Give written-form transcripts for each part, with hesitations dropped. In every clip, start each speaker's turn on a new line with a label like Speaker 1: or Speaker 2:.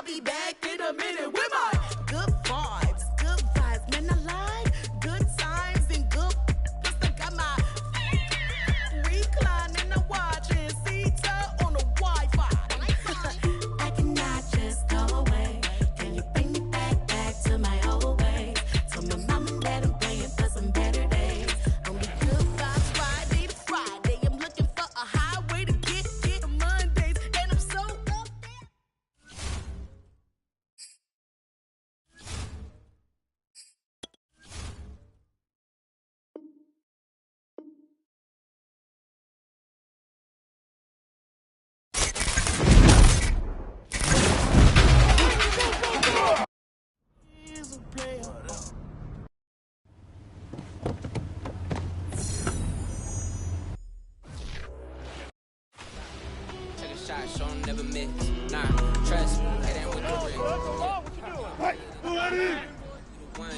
Speaker 1: be back in a minute with my good vibes, man, I like good times and good. I got my reclining and watching CETA on the Wi-Fi. I cannot just go away. Can you bring me back to my old ways? Told my mom and dad I'm praying for some better days. Only good vibes Friday to Friday. I'm looking for a highway to get to Mondays, and I'm so up there.
Speaker 2: Take a shot, show 'em never miss. Nah, trust me, it ain't with the ring.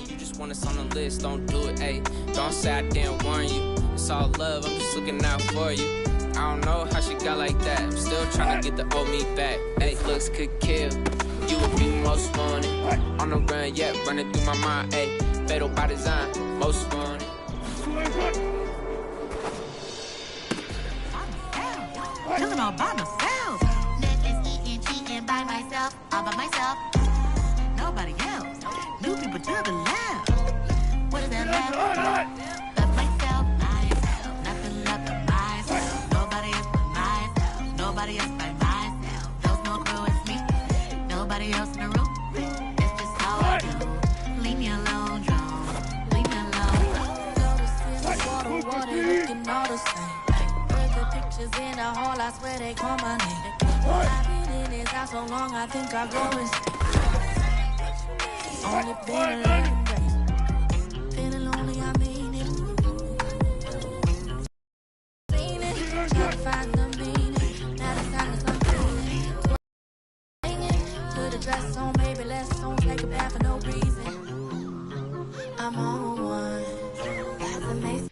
Speaker 2: You just want us on the list, don't do it, ayy. Don't say I didn't warn you. It's all love, I'm just looking out for you. I don't know how she got like that. I'm still trying to get the old me back. Ayy, looks could kill. You would be most wanted. On the run, yeah, running through my mind, ayy. Fatal by design, most wanted.
Speaker 3: Killing all by myself.
Speaker 1: Netflix eating, cheating by myself, all by myself.
Speaker 3: Nobody else. New people to the left.
Speaker 1: What is that left? Left myself, nothing left but myself. Nobody else but myself. Nobody else by myself. There's no crew, it's me. Nobody else in the room. It's just how I do. Leave me alone, Joan. Leave me alone.
Speaker 4: Water, looking all the same. Heard the pictures in the hall, I swear they call my name. I've been in his house so long, I think I'll go insane. Only been 11 days. Feeling lonely, I mean it. Seen it, trying to find the meaning. Now the time is unclean. Put a dress on, maybe less on, take a bath for no reason. I'm on one. As a mason.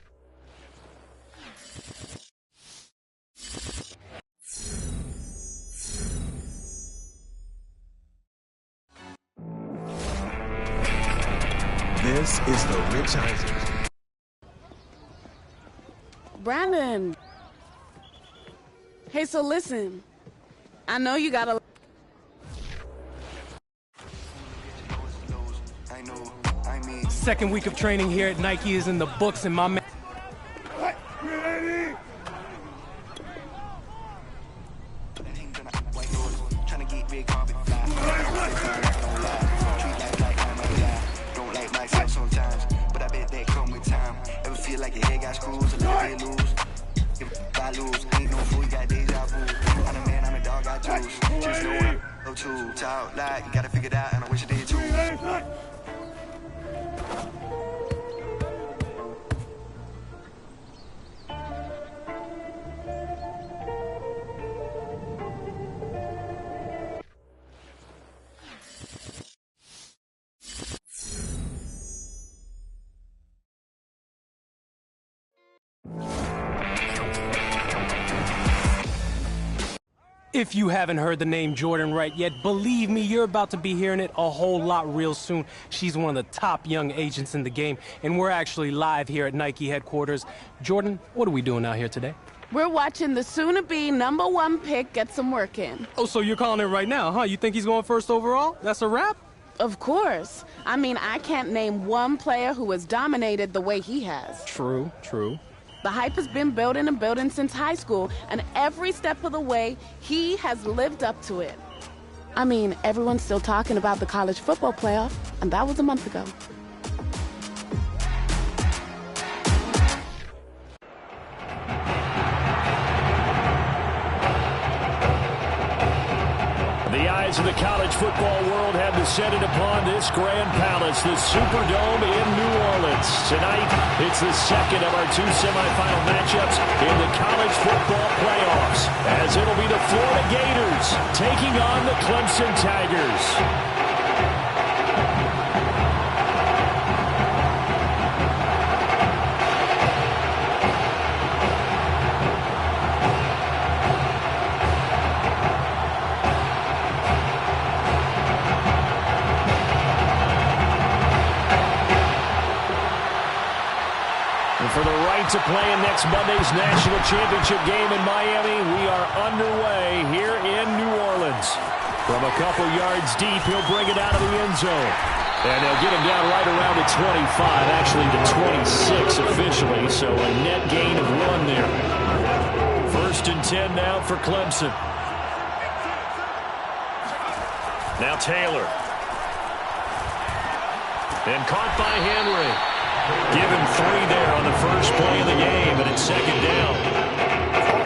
Speaker 5: This is the Rich Eisen.
Speaker 6: Brandon. Hey, so listen. I know you got a...
Speaker 7: Second week of training here at Nike is in the books, and my man...
Speaker 8: Like your head got screws, a little bit loose. If I lose, ain't no fool, you got deja vu. I'm a man, I'm a dog, I juice. Just know I go to talk like you gotta figure it out, and I wish I did too.
Speaker 7: If you haven't heard the name Jordan Wright yet, believe me, you're about to be hearing it a whole lot real soon. She's one of the top young agents in the game, and we're actually live here at Nike headquarters. Jordan, what are we doing out here today?
Speaker 6: We're watching the soon-to-be #1 pick get some work in.
Speaker 7: Oh, so you're calling it right now, huh? You think he's going first overall? That's a wrap?
Speaker 6: Of course. I mean, I can't name one player who has dominated the way he has.
Speaker 7: True, true.
Speaker 6: The hype has been building and building since high school, and every step of the way, he has lived up to it. I mean, everyone's still talking about the college football playoff, and that was a month ago.
Speaker 9: The eyes of the college football world have descended upon this grand palace, the Superdome in New Orleans. Tonight, it's the second of our two semifinal matchups in the college football playoffs, as it'll be the Florida Gators taking on the Clemson Tigers. to play in next Monday's national championship game in Miami. We are underway here in New Orleans. From a couple yards deep, he'll bring it out of the end zone. And they'll get him down right around the 25, actually the 26 officially, so a net gain of 1 there. 1st and 10 now for Clemson. Now Taylor. And caught by Henry. Give him 3 there on the first play of the game, and it's 2nd down.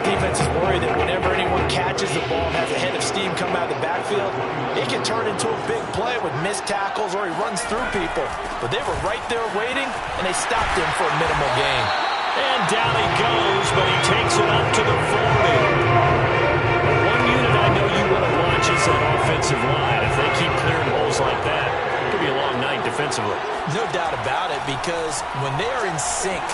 Speaker 10: Defense is worried that whenever anyone catches the ball and has a head of steam come out of the backfield, it can turn into a big play with missed tackles or he runs through people. But they were right there waiting, and they stopped him for a minimal gain.
Speaker 9: And down he goes, but he takes it up to the 40. One unit I know you want to watch is that offensive line. If they keep clearing holes like that, it could be a long night defensively.
Speaker 10: No doubt about it, because when they are in sync,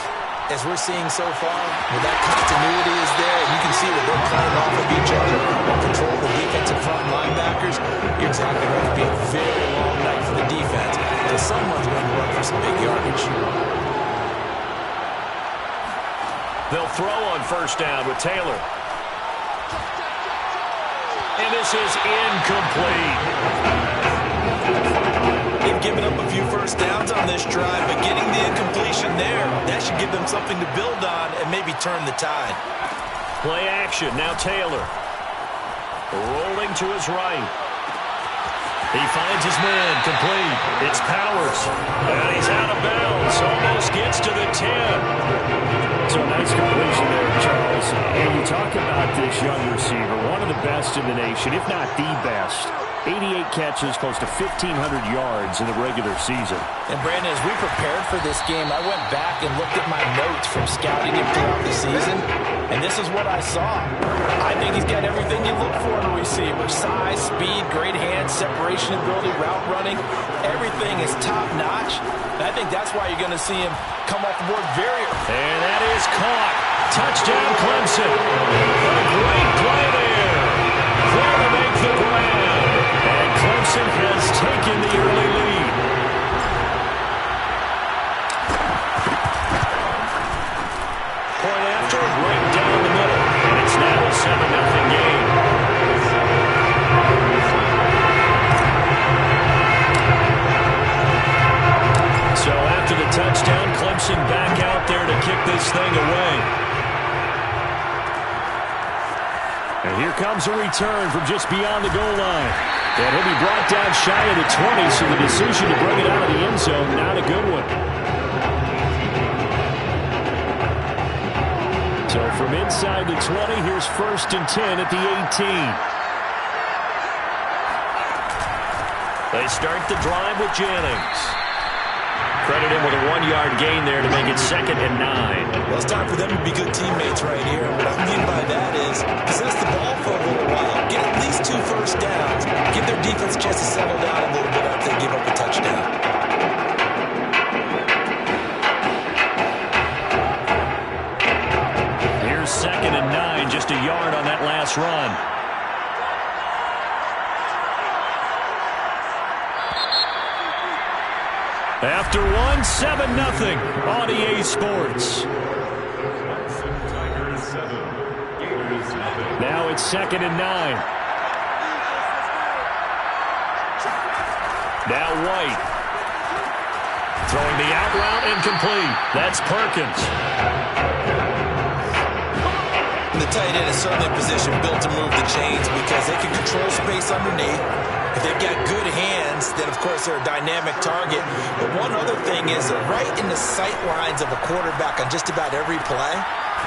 Speaker 10: as we're seeing so far, where that continuity is there, and you can see that they're playing off of each other while controlling the defensive front linebackers, you're exactly right. It'll be a very long night for the defense, because someone's going to run for some big yardage.
Speaker 9: They'll throw on 1st down with Taylor. And this is incomplete.
Speaker 10: They've given up a few 1st downs on this drive, but getting the incompletion there, that should give them something to build on and maybe turn the tide.
Speaker 9: Play action. Now Taylor. Rolling to his right. He finds his man. Complete. It's Powers. And he's out of bounds. Almost gets to the 10. So nice completion there, Charles. And you talk about this young receiver, one of the best in the nation, if not the best. 88 catches, close to 1,500 yards in the regular season.
Speaker 10: And, Brandon, as we prepared for this game, I went back and looked at my notes from scouting him throughout the season, and this is what I saw. I think he's got everything you look for in a receiver. Size, speed, great hands, separation ability, route running. Everything is top-notch. And I think that's why you're going to see him come off the board very early.
Speaker 9: And that is caught. Touchdown, Clemson. A great play there. There to make the grab. And Clemson has taken the early lead. Point after, right down the middle. And it's now a 7-0 game. So after the touchdown, Clemson back out there to kick this thing away. And here comes a return from just beyond the goal line. And he'll be brought down shy of the 20, so the decision to bring it out of the end zone, not a good one. So from inside the 20, here's 1st and 10 at the 18. They start the drive with Jennings. Credit him with a 1-yard gain there to make it 2nd and 9.
Speaker 10: Well, it's time for them to be good teammates right here. And what I mean by that is possess the ball for a little while. Get at least 2 1st downs. Give their defense a chance to settle down a little bit after they give up a touchdown.
Speaker 9: Here's 2nd and 9, just a yard on that last run. After 7-0 on EA Sports. Now it's 2nd and 9. Now White. Throwing the out route incomplete. That's Perkins.
Speaker 10: The tight end is certainly a position built to move the chains because they can control space underneath. If they've got good hands, then, of course, they're a dynamic target. But one other thing is they're right in the sight lines of a quarterback on just about every play.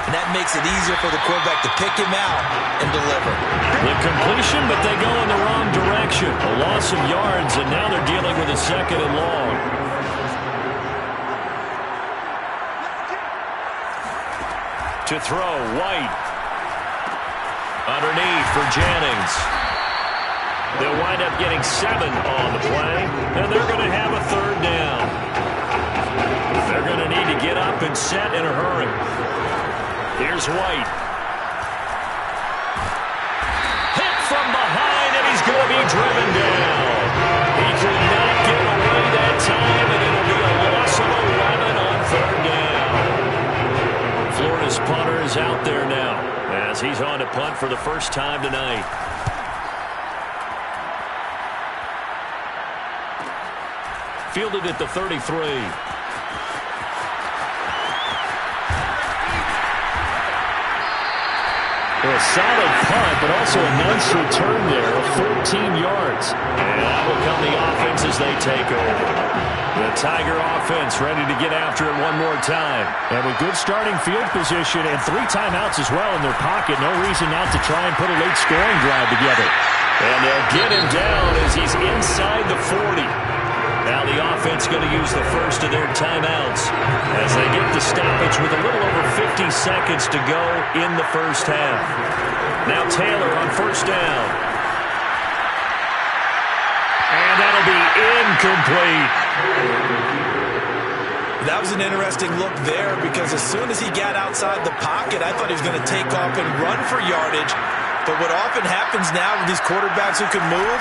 Speaker 10: And that makes it easier for the quarterback to pick him out and deliver.
Speaker 9: The completion, but they go in the wrong direction. A loss of yards, and now they're dealing with a 2nd and long. To throw, White. Underneath for Jennings. They'll wind up getting 7 on the play, and they're going to have a 3rd down. They're going to need to get up and set in a hurry. Here's White. Hit from behind, and he's going to be driven down. He could not get away that time, and it'll be a loss of 11 on 3rd down. punt for the first time tonight. Fielded at the 33. A solid punt, but also a nice return there of 14 yards. And that will come the offense as they take over. The Tiger offense ready to get after it one more time. And with good starting field position and 3 timeouts as well in their pocket, no reason not to try and put a late scoring drive together. And they'll get him down as he's inside the 40. Now the offense going to use the first of their timeouts as they get the stoppage with a little over 50 seconds to go in the first half. Now Taylor on first down. And that'll be incomplete.
Speaker 10: That was an interesting look there because as soon as he got outside the pocket, I thought he was going to take off and run for yardage. But what often happens now with these quarterbacks who can move,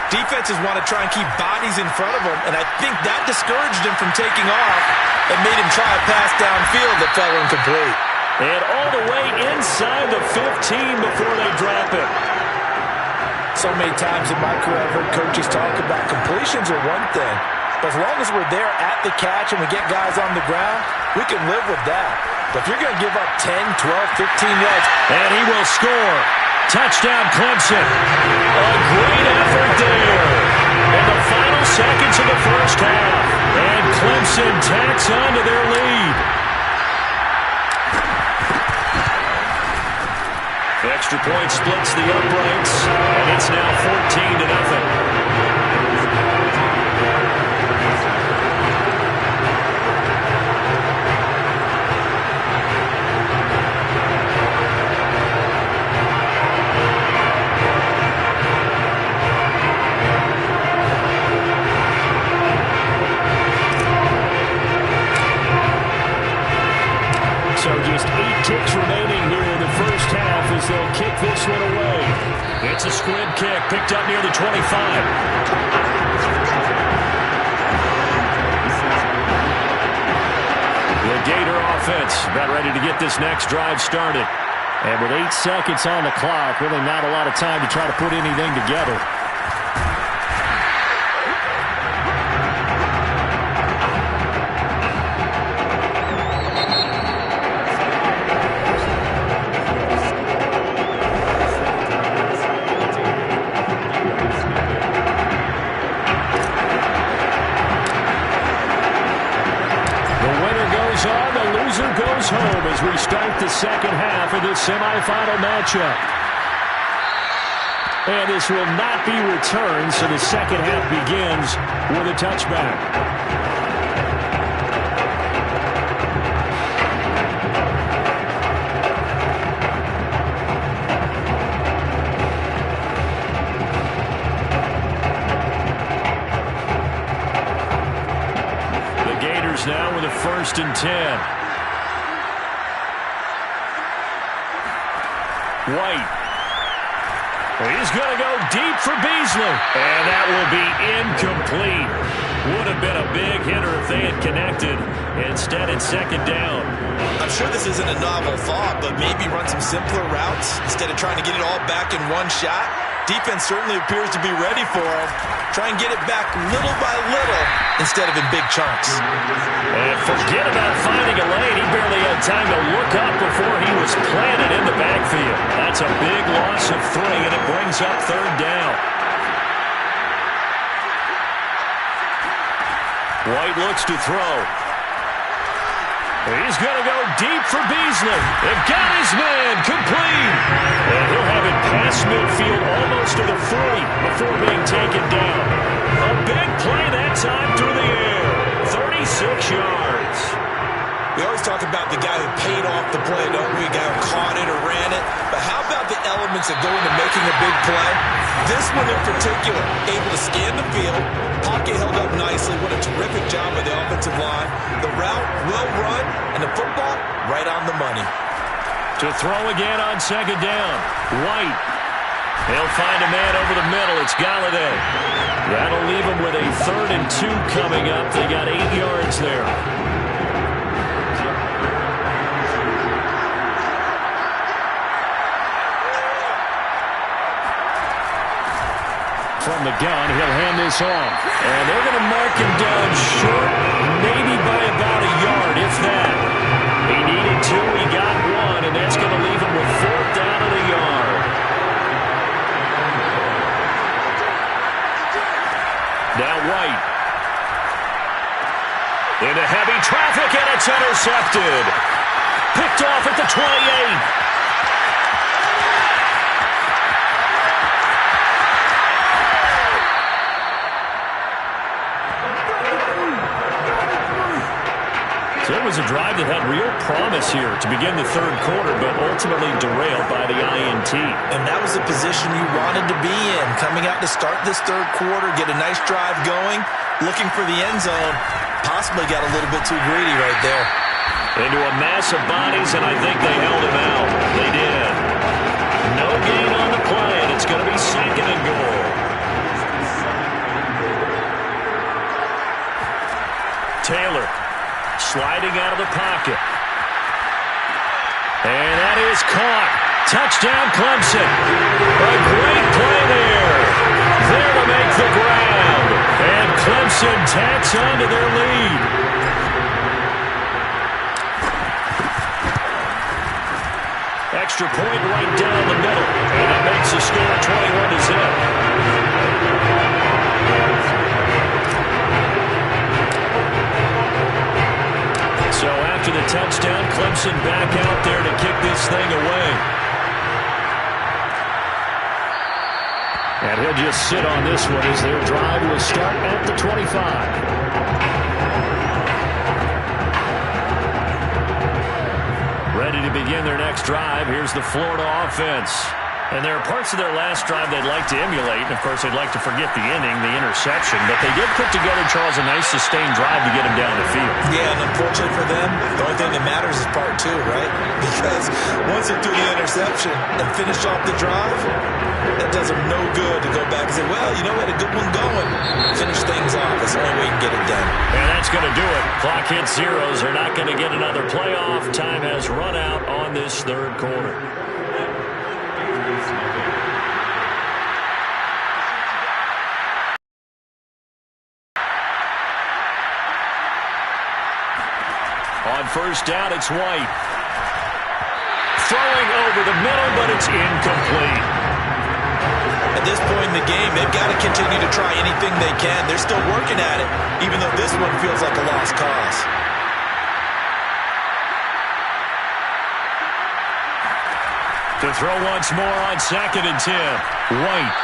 Speaker 10: defenses want to try and keep bodies in front of them, and I think that discouraged him from taking off and made him try a pass downfield that fell incomplete.
Speaker 9: And all the way inside the 15 before they drop it.
Speaker 10: So many times in my career I've heard coaches talk about completions are one thing, but as long as we're there at the catch and we get guys on the ground, we can live with that. But if you're going to give up 10, 12, 15 yards.
Speaker 9: And he will score. Touchdown, Clemson. A great effort there in the final seconds of the first half. And Clemson tacks on to their lead. Extra point splits the uprights, and it's now 14-0. So just 8 ticks remaining here in the first half as they'll kick this one away. It's a squib kick picked up near the 25. The Gator offense about ready to get this next drive started. And with 8 seconds on the clock, really not a lot of time to try to put anything together. Home as we start the second half of this semifinal matchup. And this will not be returned, so the second half begins with a touchback. The Gators now with a 1st and 10. White. He's going to go deep for Beasley. And that will be incomplete. Would have been a big hitter if they had connected. Instead, it's 2nd down.
Speaker 10: I'm sure this isn't a novel thought, but maybe run some simpler routes instead of trying to get it all back in one shot. Defense certainly appears to be ready for him. Try and get it back little by little instead of in big chunks.
Speaker 9: And forget about finding a lane. He barely had time to look up before he was planted in the backfield. That's a big loss of 3, and it brings up 3rd down. White looks to throw. He's going to go deep for Beasley. They've got his man complete. And he'll have it past midfield almost to the 40 before being taken down. A big play that time through the air. 36 yards.
Speaker 10: We always talk about the guy who paid off the play, don't we? The guy who caught it or ran it. But how about the elements that go into making a big play? This one in particular, able to scan the field, pocket held up nicely. What a terrific job by the offensive line. The route well run, and the football right on the money.
Speaker 9: To throw again on 2nd down. White. He'll find a man over the middle. It's Galladay. That'll leave him with a 3rd and 2 coming up. They got 8 yards there. from the gun. He'll hand this off. And they're going to mark him down short, maybe by about a yard, if that. He needed 2, he got 1, and that's going to leave him with 4th down of the yard. Now White. Into heavy traffic, and it's intercepted. Picked off at the 28. So it was a drive that had real promise here to begin the third quarter, but ultimately derailed by the INT.
Speaker 10: And that was the position you wanted to be in, coming out to start this third quarter, get a nice drive going, looking for the end zone. Possibly got a little bit too greedy right there.
Speaker 9: Into a mass of bodies, and I think they held him out. They did. No gain on the play, and it's going to be 2nd and goal. Taylor. Sliding out of the pocket. And that is caught. Touchdown, Clemson. A great play there. There to make the grab. And Clemson tacks on to their lead. Extra point right down the middle. And it makes the score 21-0. So after the touchdown, Clemson back out there to kick this thing away. And he'll just sit on this one as their drive will start at the 25. Ready to begin their next drive. Here's the Florida offense. And there are parts of their last drive they'd like to emulate. And, of course, they'd like to forget the inning, the interception. But they did put together, Charles, a nice sustained drive to get him down the field.
Speaker 10: Yeah, and unfortunately for them, the only thing that matters is part 2, right? Because once they threw the interception and finished off the drive, that does them no good to go back and say, well, you know, we had a good one going. Finish things off. That's the only way you can get it done.
Speaker 9: And that's going to do it. Clock hits zeros. They're not going to get another playoff. Time has run out on this third quarter. On first down, it's White. Throwing over the middle, but it's incomplete.
Speaker 10: At this point in the game, they've got to continue to try anything they can. They're still working at it, even though this one feels like a lost cause.
Speaker 9: To throw once more on 2nd and 10. White.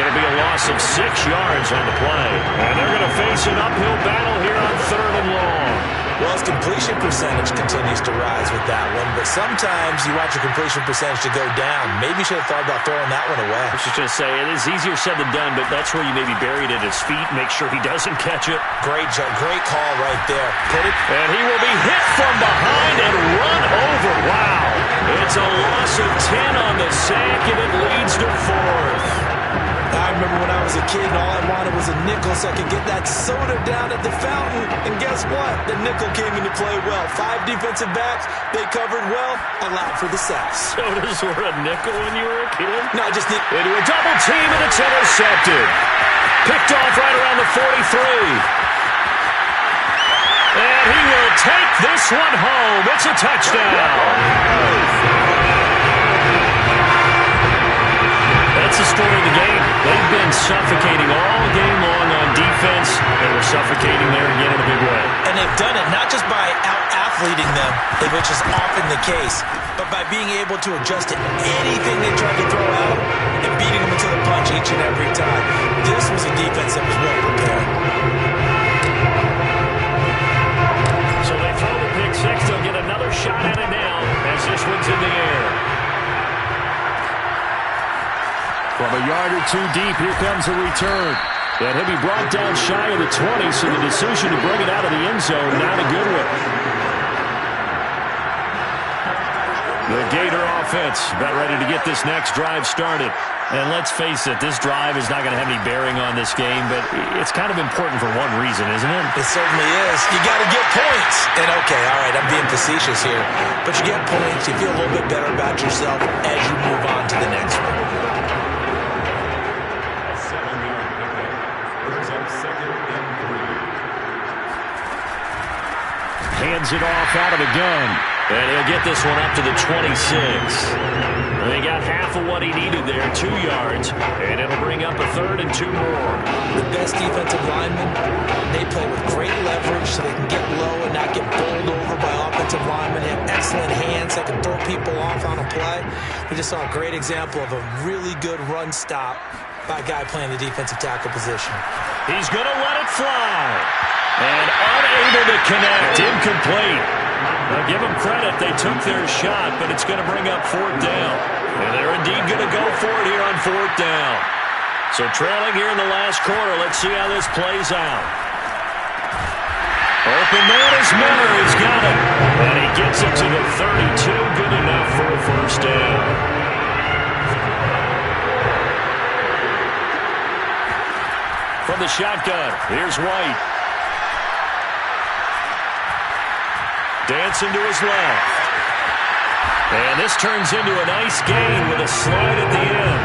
Speaker 9: It'll be a loss of 6 yards on the play. And they're going to face an uphill battle here on 3rd and long.
Speaker 10: Well, his completion percentage continues to rise with that one, but sometimes you want your completion percentage to go down. Maybe you should have thought about throwing that one away.
Speaker 9: I was just going to say, it is easier said than done, but that's where you maybe bury it at his feet, make sure he doesn't catch it.
Speaker 10: Great call right there. Put it.
Speaker 9: And he will be hit from behind and run over. Wow. It's a loss of 10 on the sack, and it leads to 4th.
Speaker 10: I remember when I was a kid and all I wanted was a nickel so I could get that soda down at the fountain. And guess what? The nickel came into play well. 5 defensive backs, they covered well, allowed for the sacks.
Speaker 9: Sodas were a nickel when you were a kid?
Speaker 10: No, I just need...
Speaker 9: Into a double team, and it's intercepted. Picked off right around the 43. And he will take this one home. It's a touchdown. That's the story of the game. They've been suffocating all game long on defense, and we're suffocating there again in a big way.
Speaker 10: And they've done it not just by out-athleting them, which is often the case, but by being able to adjust to anything they tried to throw out and beating them into the punch each and every time. This was a defense that was well prepared.
Speaker 9: So they throw the pick six. They'll get another shot at it now as this one's in the air. From a yard or 2 deep, here comes a return. And he'll be brought down shy of the 20, so the decision to bring it out of the end zone, not a good one. The Gator offense about ready to get this next drive started. And let's face it, this drive is not going to have any bearing on this game, but it's kind of important for one reason, isn't it?
Speaker 10: It certainly is. You got to get points. And okay, all right, I'm being facetious here, but you get points, you feel a little bit better about yourself as you move on to the next one.
Speaker 9: hands it off out of the gun. And he'll get this one up to the 26. They got half of what he needed there, 2 yards. And it'll bring up a 3rd and 2 more.
Speaker 10: The best defensive linemen, they play with great leverage so they can get low and not get bowled over by offensive linemen. They have excellent hands that can throw people off on a play. We just saw a great example of a really good run stop by a guy playing the defensive tackle position.
Speaker 9: He's going to let it fly. And unable to connect. Incomplete. Now give them credit. They took their shot, but it's going to bring up 4th down. And they're indeed going to go for it here on 4th down. So trailing here in the last quarter. Let's see how this plays out. Open man is Miller. He's got it. And he gets it to the 32. Good enough for a 1st down. From the shotgun, here's White. Dancing to his left. And this turns into a nice gain with a slide at the end.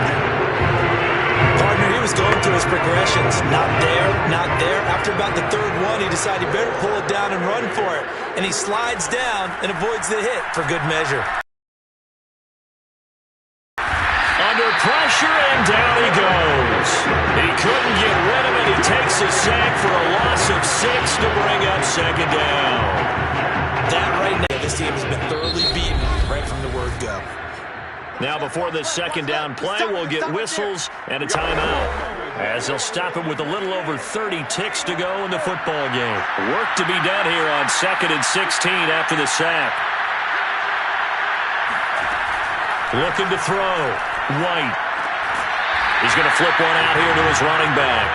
Speaker 10: Partner, he was going through his progressions. Not there, not there. After about the 3rd one, he decided he better pull it down and run for it. And he slides down and avoids the hit for good measure.
Speaker 9: Under pressure, and down he goes. He couldn't get rid of it. He takes a sack for a loss of 6 to bring up 2nd down.
Speaker 10: That right now, this team has been thoroughly beaten right from the word go.
Speaker 9: Now before this 2nd down play, we'll get whistles and a timeout, as they'll stop it with a little over 30 ticks to go in the football game. Work to be done here on 2nd and 16 after the sack. Looking to throw. White. He's going to flip one out here to his running back.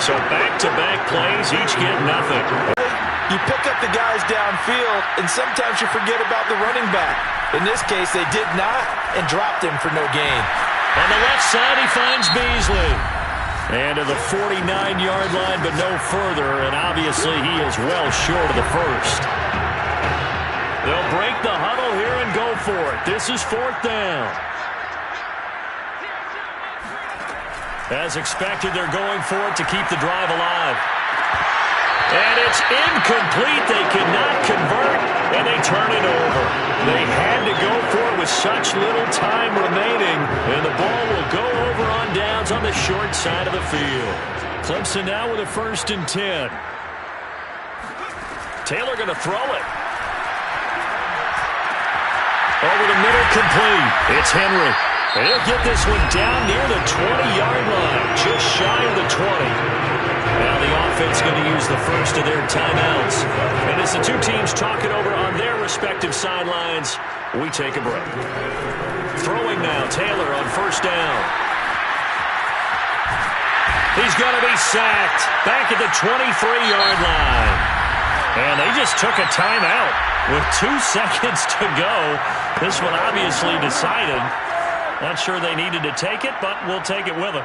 Speaker 9: So back-to-back plays, each get nothing.
Speaker 10: You pick up the guys downfield, and sometimes you forget about the running back. In this case, they did not, and dropped him for no gain.
Speaker 9: On the left side, he finds Beasley. And to the 49-yard line, but no further, and obviously he is well short of the 1st. They'll break the huddle here and go for it. This is 4th down. As expected, they're going for it to keep the drive alive. And it's incomplete. They cannot convert, and they turn it over. They had to go for it with such little time remaining, and the ball will go over on downs on the short side of the field. Clemson now with a 1st and 10. Taylor going to throw it. Over the middle, complete. It's Henry. And he'll get this one down near the 20-yard line, just shy of the 20. Now the offense going to use the first of their timeouts. And as the two teams talk it over on their respective sidelines, we take a break. Throwing now, Taylor on 1st down. He's going to be sacked back at the 23-yard line. And they just took a timeout with 2 seconds to go. This one obviously decided. Not sure they needed to take it, but we'll take it with them.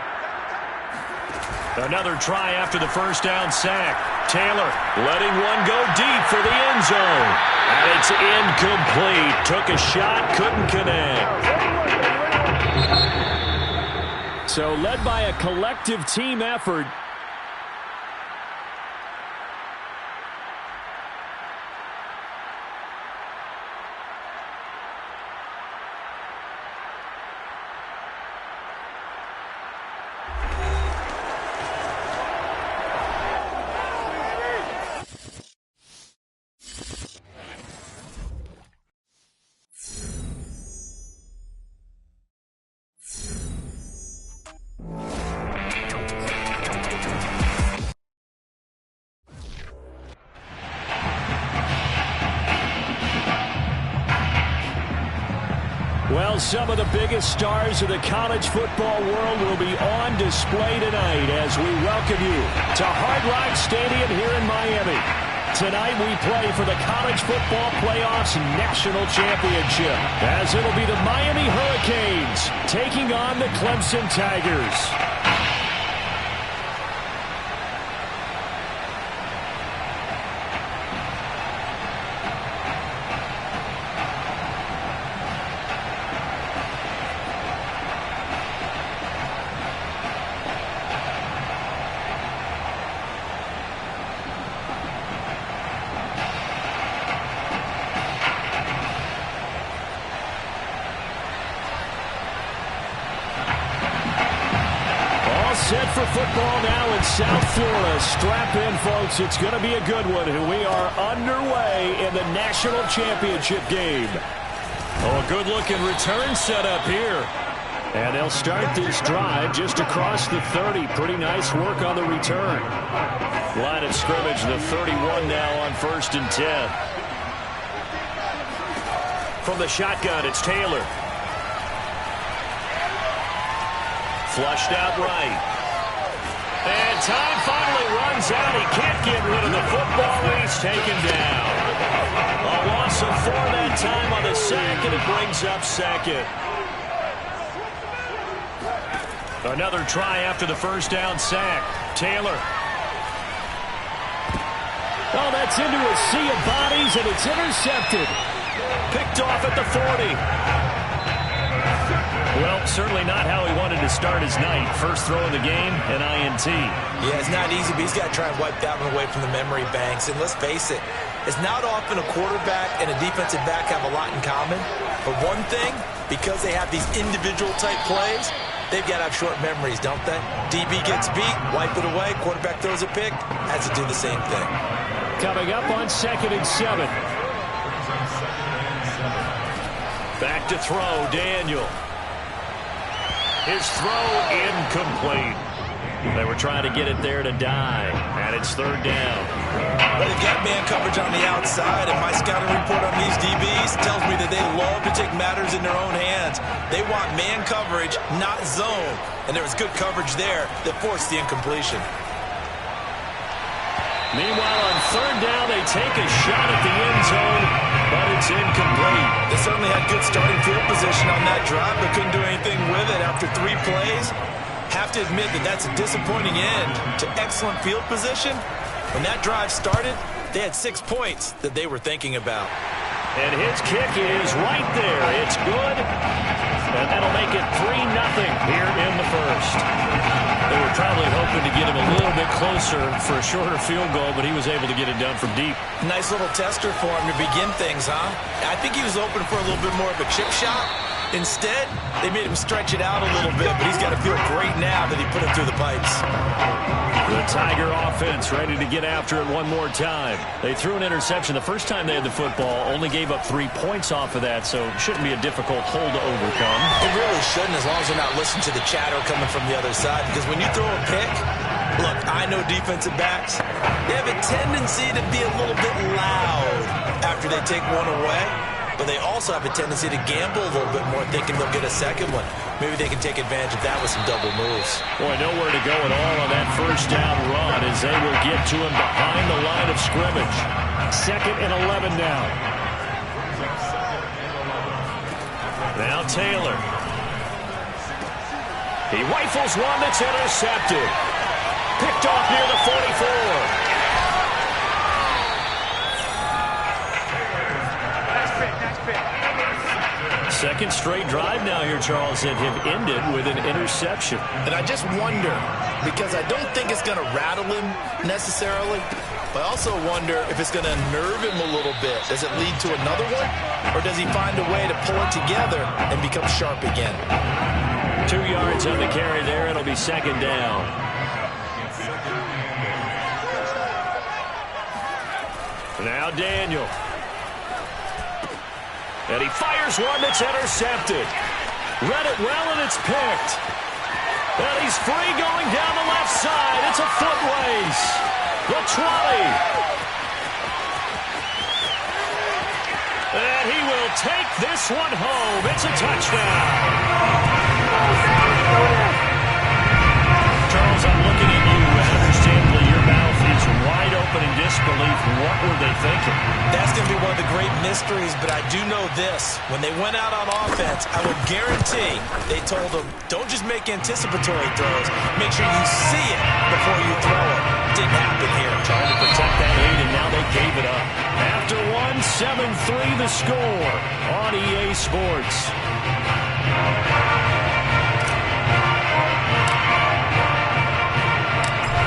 Speaker 9: Another try after the 1st down sack. Taylor letting one go deep for the end zone. And it's incomplete. Took a shot, couldn't connect. So led by a collective team effort. Well, some of the biggest stars of the college football world will be on display tonight as we welcome you to Hard Rock Stadium here in Miami. Tonight we play for the College Football Playoffs National Championship, as it'll be the Miami Hurricanes taking on the Clemson Tigers. football now in South Florida. Strap in, folks. It's going to be a good one. We are underway in the national championship game. Oh, a good-looking return setup here. And they'll start this drive just across the 30. Pretty nice work on the return. Line of scrimmage, the 31 now on 1st and 10. From the shotgun, it's Taylor. Flushed out right. And time finally runs out. He can't get rid of the football. He's taken down. A loss of 4 that time on the sack, and it brings up 2nd. Another try after the first down sack. Taylor. Oh, that's into a sea of bodies, and it's intercepted. Picked off at the 40. Well, certainly not how he wanted to start his night. First throw of the game, an INT.
Speaker 10: Yeah, it's not easy, but he's got to try and wipe that one away from the memory banks. And let's face it, it's not often a quarterback and a defensive back have a lot in common. But one thing, because they have these individual type plays, they've got to have short memories, don't they? DB gets beat, wipe it away. Quarterback throws a pick, has to do the same thing.
Speaker 9: Coming up on 2nd and 7. Back to throw, Daniel. His throw incomplete. They were trying to get it there to die, and it's 3rd down.
Speaker 10: Well, they've got man coverage on the outside, and my scouting report on these DBs tells me that they love to take matters in their own hands. They want man coverage, not zone, and there was good coverage there that forced the incompletion.
Speaker 9: Meanwhile, on 3rd down, they take a shot at the end zone, but it's incomplete.
Speaker 10: They certainly had good starting field position on that drive, but couldn't do anything with it after 3 plays. Have to admit that that's a disappointing end to excellent field position. When that drive started, they had 6 points that they were thinking about.
Speaker 9: And his kick is right there. It's good, and that'll make it 3-0 here in the first. They were probably hoping to get him a little bit closer for a shorter field goal, but he was able to get it done from deep.
Speaker 10: Nice little tester for him to begin things, huh? I think he was open for a little bit more of a chip shot. Instead, they made him stretch it out a little bit, but he's got to feel great now that he put it through the pipes.
Speaker 9: The Tiger offense ready to get after it one more time. They threw an interception the first time they had the football, only gave up 3 points off of that, so it shouldn't be a difficult hole to overcome.
Speaker 10: It really shouldn't, as long as they're not listening to the chatter coming from the other side, because when you throw a pick, look, I know defensive backs, they have a tendency to be a little bit loud after they take one away. But they also have a tendency to gamble a little bit more, thinking they'll get a second one. Maybe they can take advantage of that with some double moves.
Speaker 9: Boy, nowhere to go at all on that first down run as they will get to him behind the line of scrimmage. 2nd and 11 now. Now Taylor. He rifles one that's intercepted. Picked off near the 44. Second straight drive now here, Charles, that have ended with an interception.
Speaker 10: And I just wonder, because I don't think it's going to rattle him necessarily, but I also wonder if it's going to unnerve him a little bit. Does it lead to another one? Or does he find a way to pull it together and become sharp again?
Speaker 9: 2 yards on the carry there. It'll be 2nd down. Now Daniel. And he fires one that's intercepted. Read it well, and it's picked. And he's free going down the left side. It's a foot race. The 20. And he will take this one home. It's a touchdown. Charles, I'm looking at you. Understandably, your mouth is wide open in disbelief. What were they thinking?
Speaker 10: That's going to be one of the great mysteries, but I do know this. When they went out on offense, I would guarantee they told them, don't just make anticipatory throws. Make sure you see it before you throw it. Didn't happen here.
Speaker 9: Trying to protect that lead, and now they gave it up. After one, 7-3 the score on EA Sports.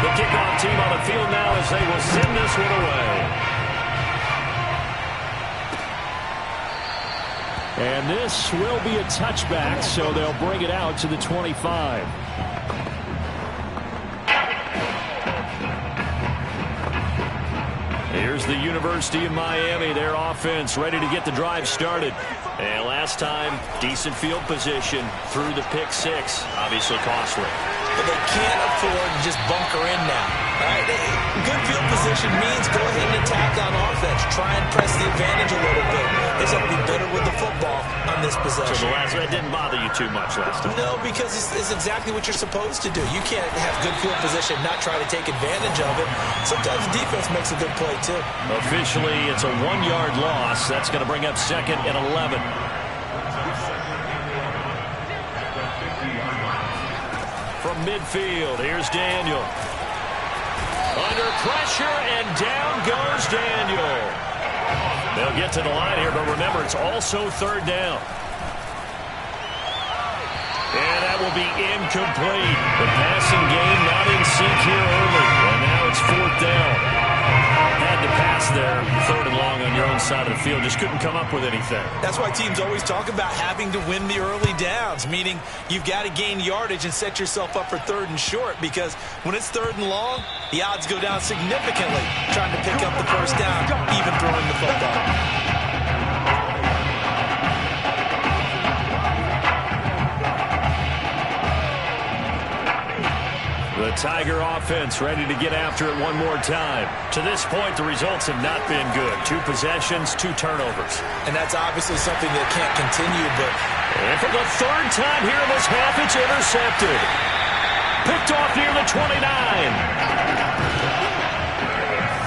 Speaker 9: The kickoff team on the field now as they will send this one away. And this will be a touchback, so they'll bring it out to the 25. Here's the University of Miami, their offense ready to get the drive started. And last time, decent field position through the pick six. Obviously costly.
Speaker 10: But they can't afford to just bunker in now. All right? Good field position means go ahead and attack on offense. Try and press the advantage a little bit. They just have to be better with the football on this possession.
Speaker 9: So that didn't bother you too much last time?
Speaker 10: No, because it's exactly what you're supposed to do. You can't have good field position, not try to take advantage of it. Sometimes the defense makes a good play, too.
Speaker 9: Officially, it's a 1-yard loss. That's going to bring up 2nd and 11. From midfield, here's Daniel. Under pressure, and down goes Daniel. They'll get to the line here, but remember, it's also 3rd down. And that will be incomplete. The passing game not in sync here early. And now it's 4th down. Had to pass there, 3rd and long on your own side of the field. Just couldn't come up with anything.
Speaker 10: That's why teams always talk about having to win the early downs, meaning you've got to gain yardage and set yourself up for 3rd and short, because when it's 3rd and long, the odds go down significantly trying to pick up the first down, even throwing the football.
Speaker 9: The Tiger offense ready to get after it one more time. To this point, the results have not been good. 2 possessions, 2 turnovers.
Speaker 10: And that's obviously something that can't continue, but...
Speaker 9: And for the 3rd time here in this half, it's intercepted. Picked off near the 29.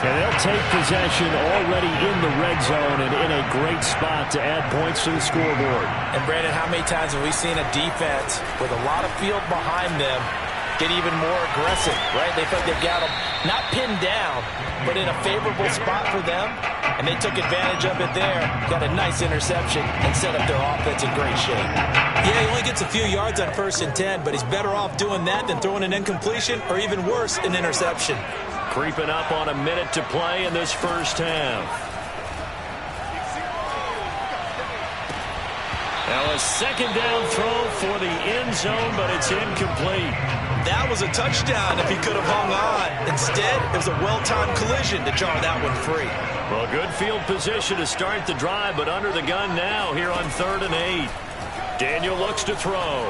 Speaker 9: And they'll take possession already in the red zone and in a great spot to add points to the scoreboard.
Speaker 10: And, Brandon, how many times have we seen a defense with a lot of field behind them get even more aggressive, right? They think they've got them not pinned down, but in a favorable spot for them, and they took advantage of it there, got a nice interception, and set up their offense in great shape. Yeah, he only gets a few yards on 1st and 10, but he's better off doing that than throwing an incompletion, or even worse, an interception.
Speaker 9: Creeping up on a minute to play in this first half. Now a 2nd down throw for the end zone, but it's incomplete.
Speaker 10: That was a touchdown if he could have hung on. Instead, it was a well-timed collision to jar that one free.
Speaker 9: Well, good field position to start the drive, but under the gun now here on 3rd and 8. Daniel looks to throw.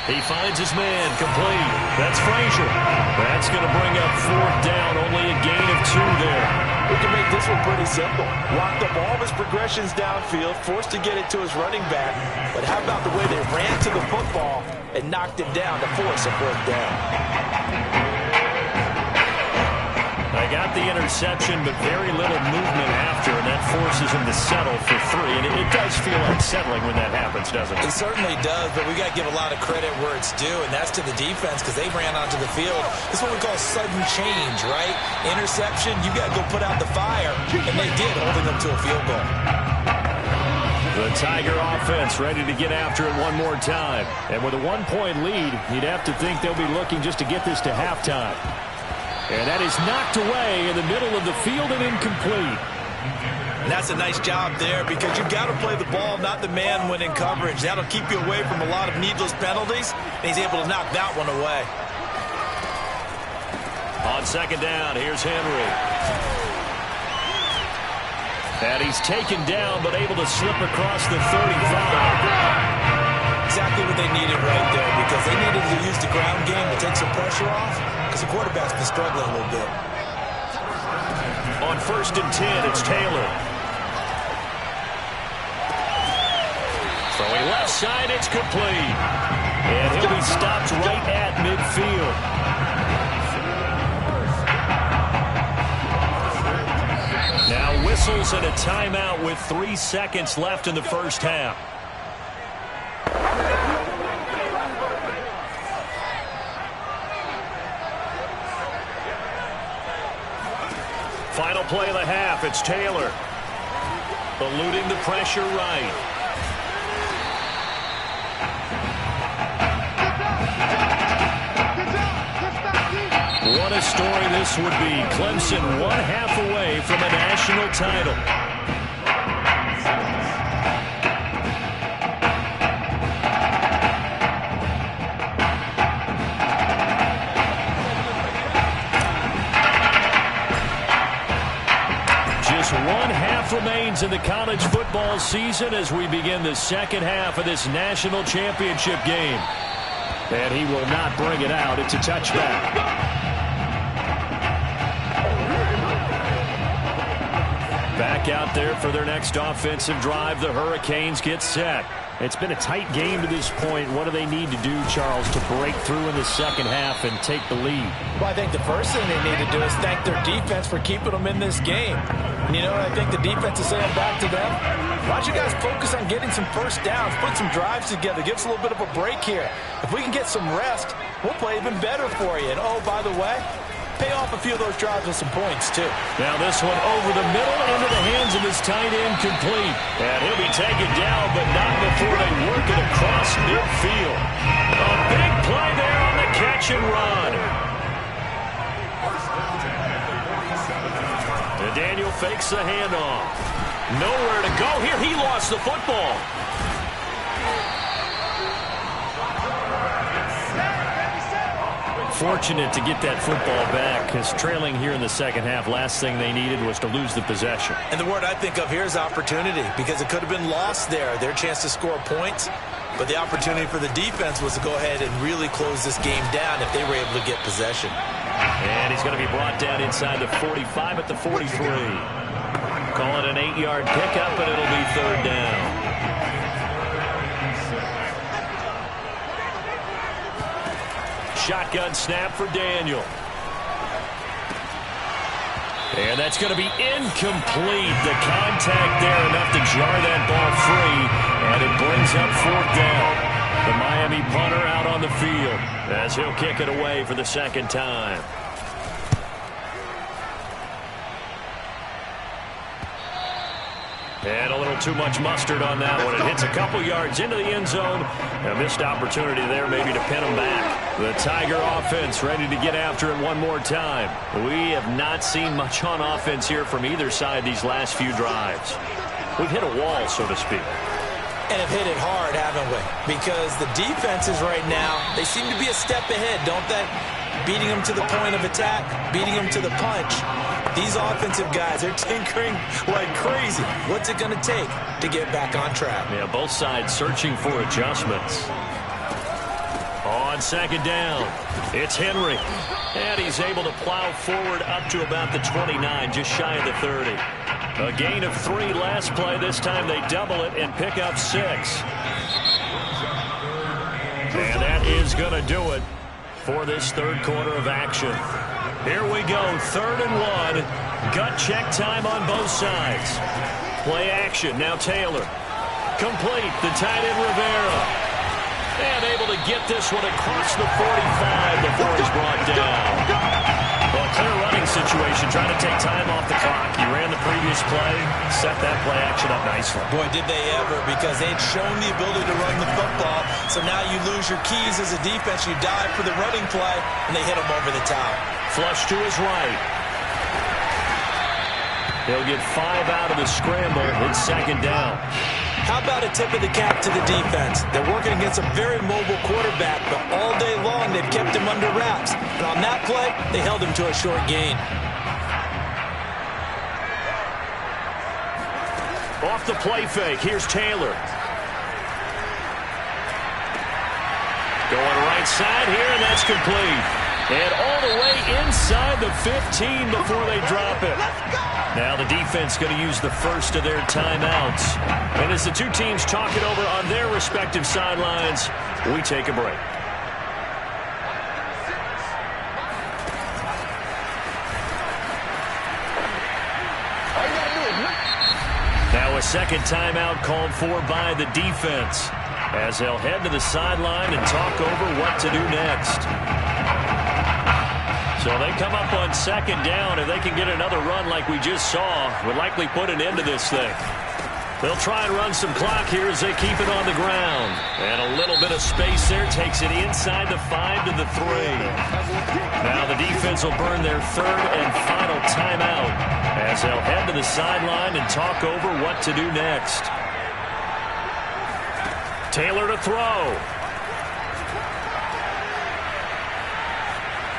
Speaker 9: He finds his man, complete. That's Frazier. That's going to bring up 4th down, only a gain of 2 there.
Speaker 10: We can make this one pretty simple. Locked up all of his progressions downfield, forced to get it to his running back. But how about the way they ran to the football and knocked him down to force a 4th down?
Speaker 9: They got the interception, but very little movement after, and that forces him to settle for 3. And it does feel unsettling when that happens, doesn't it?
Speaker 10: It certainly does, but we got to give a lot of credit where it's due, and that's to the defense, because they ran onto the field. This is what we call sudden change, right? Interception, you got to go put out the fire, and they did, holding them to a field goal.
Speaker 9: The Tiger offense ready to get after it one more time. And with a 1-point lead, you'd have to think they'll be looking just to get this to halftime. And that is knocked away in the middle of the field and incomplete.
Speaker 10: And that's a nice job there, because you've got to play the ball, not the man when in coverage. That'll keep you away from a lot of needless penalties, and he's able to knock that one away.
Speaker 9: On 2nd down, here's Henry. And he's taken down, but able to slip across the 35.
Speaker 10: Exactly what they needed right there, because they needed to use the ground game to take some pressure off, because the quarterback's been struggling a little bit.
Speaker 9: On 1st and 10, it's Taylor. Throwing left side, it's complete. And he'll be stopped right at midfield. Now whistles and a timeout with 3 seconds left in the first half. Final play of the half, it's Taylor. Eluding the pressure right. What a story this would be. Clemson 1/2 away from a national title. Just one half remains in the college football season as we begin the second half of this national championship game. And he will not bring it out. It's a touchback. Back out there for their next offensive drive. The Hurricanes get set. It's been a tight game to this point. What do they need to do, Charles, to break through in the second half and take the lead?
Speaker 10: Well, I think the first thing they need to do is thank their defense for keeping them in this game. And you know what I think the defense is saying back to them? Why don't you guys focus on getting some first downs, put some drives together, give us a little bit of a break here. If we can get some rest, we'll play even better for you. And, oh, by the way, pay off a few of those drives with some points, too.
Speaker 9: Now this one over the middle into the hands of his tight end, complete. And he'll be taken down, but not before they work it across midfield. A big play there on the catch and run. And Daniel fakes the handoff. Nowhere to go here. He lost the football. Fortunate to get that football back, because trailing here in the second half, last thing they needed was to lose the possession.
Speaker 10: And the word I think of here is opportunity, because it could have been lost there, their chance to score points. But the opportunity for the defense was to go ahead and really close this game down if they were able to get possession.
Speaker 9: And he's going to be brought down inside the 45 at the 43. Call it an 8-yard pickup, and it'll be third down. Shotgun snap for Daniel. And that's going to be incomplete. The contact there enough to jar that ball free. And it brings up fourth down. The Miami punter out on the field as he'll kick it away for the second time. And a little too much mustard on that one. It hits a couple yards into the end zone. A missed opportunity there maybe to pin them back. The Tiger offense ready to get after it one more time. We have not seen much on offense here from either side these last few drives. We've hit a wall, so to speak.
Speaker 10: And have hit it hard, haven't we? Because the defenses right now, they seem to be a step ahead, don't they? Beating them to the point of attack, beating them to the punch. These offensive guys are tinkering like crazy. What's it going to take to get back on track?
Speaker 9: Yeah, both sides searching for adjustments. On second down, it's Henry. And he's able to plow forward up to about the 29, just shy of the 30. A gain of 3 last play. This time they double it and pick up 6. And that is going to do it for this third quarter of action. Here we go, 3rd and 1. Gut check time on both sides. Play action, now Taylor. Complete, the tight end Rivera. And able to get this one across the 45 before he's brought down. Well, a clear running situation, trying to take time off the clock. He ran the previous play, set that play action up nicely.
Speaker 10: Boy, did they ever, because they'd shown the ability to run the football. So now you lose your keys as a defense. You dive for the running play, and they hit him over the top.
Speaker 9: Flush to his right. He'll get 5 out of the scramble. It's second down.
Speaker 10: How about a tip of the cap to the defense? They're working against a very mobile quarterback, but all day long they've kept him under wraps. And on that play, they held him to a short gain.
Speaker 9: Off the play fake, here's Taylor. Going right side here, and that's complete. And all the way inside the 15 before they drop it. Now the defense going to use the first of their timeouts. And as the two teams talk it over on their respective sidelines, we take a break. Now a second timeout called for by the defense, as they'll head to the sideline and talk over what to do next. So they come up on second down. If they can get another run like we just saw, would likely put an end to this thing. They'll try and run some clock here as they keep it on the ground. And a little bit of space there takes it inside the 5 to the 3. Now the defense will burn their third and final timeout as they'll head to the sideline and talk over what to do next. Taylor to throw.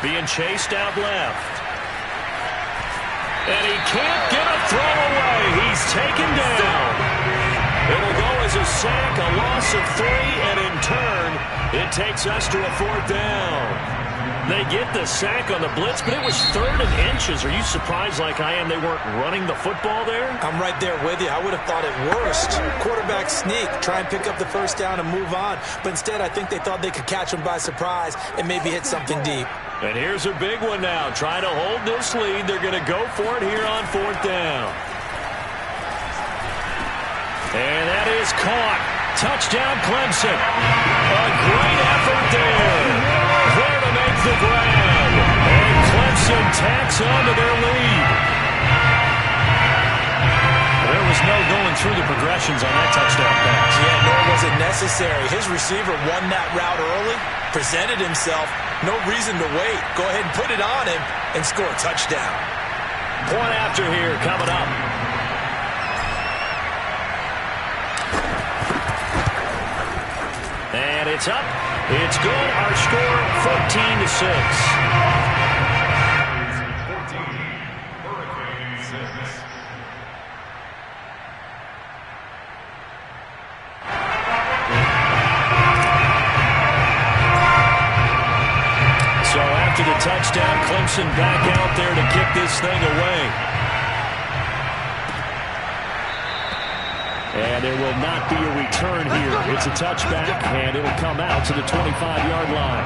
Speaker 9: Being chased out left. And he can't get a throw away. He's taken down. It'll go as a sack, a loss of 3, and in turn, it takes us to a 4th down. They get the sack on the blitz, but it was 3rd and inches. Are you surprised like I am they weren't running the football there?
Speaker 10: I'm right there with you. I would have thought at worst, quarterback sneak, try and pick up the first down and move on. But instead, I think they thought they could catch him by surprise and maybe hit something deep.
Speaker 9: And here's a big one now. Trying to hold this lead. They're going to go for it here on 4th down. And that is caught. Touchdown, Clemson. A great effort there. There to make the grab. And Clemson tacks on to their lead. There was no going through the progressions on that touchdown pass.
Speaker 10: Yeah, nor was it necessary. His receiver won that route early, presented himself. No reason to wait. Go ahead and put it on him and score a touchdown.
Speaker 9: Point after here coming up. And it's up. It's good. Our score, 14-6. So after the touchdown, Clemson back out there to kick this thing away. And there will not be a return here. It's a touchback, and it'll come out to the 25-yard line.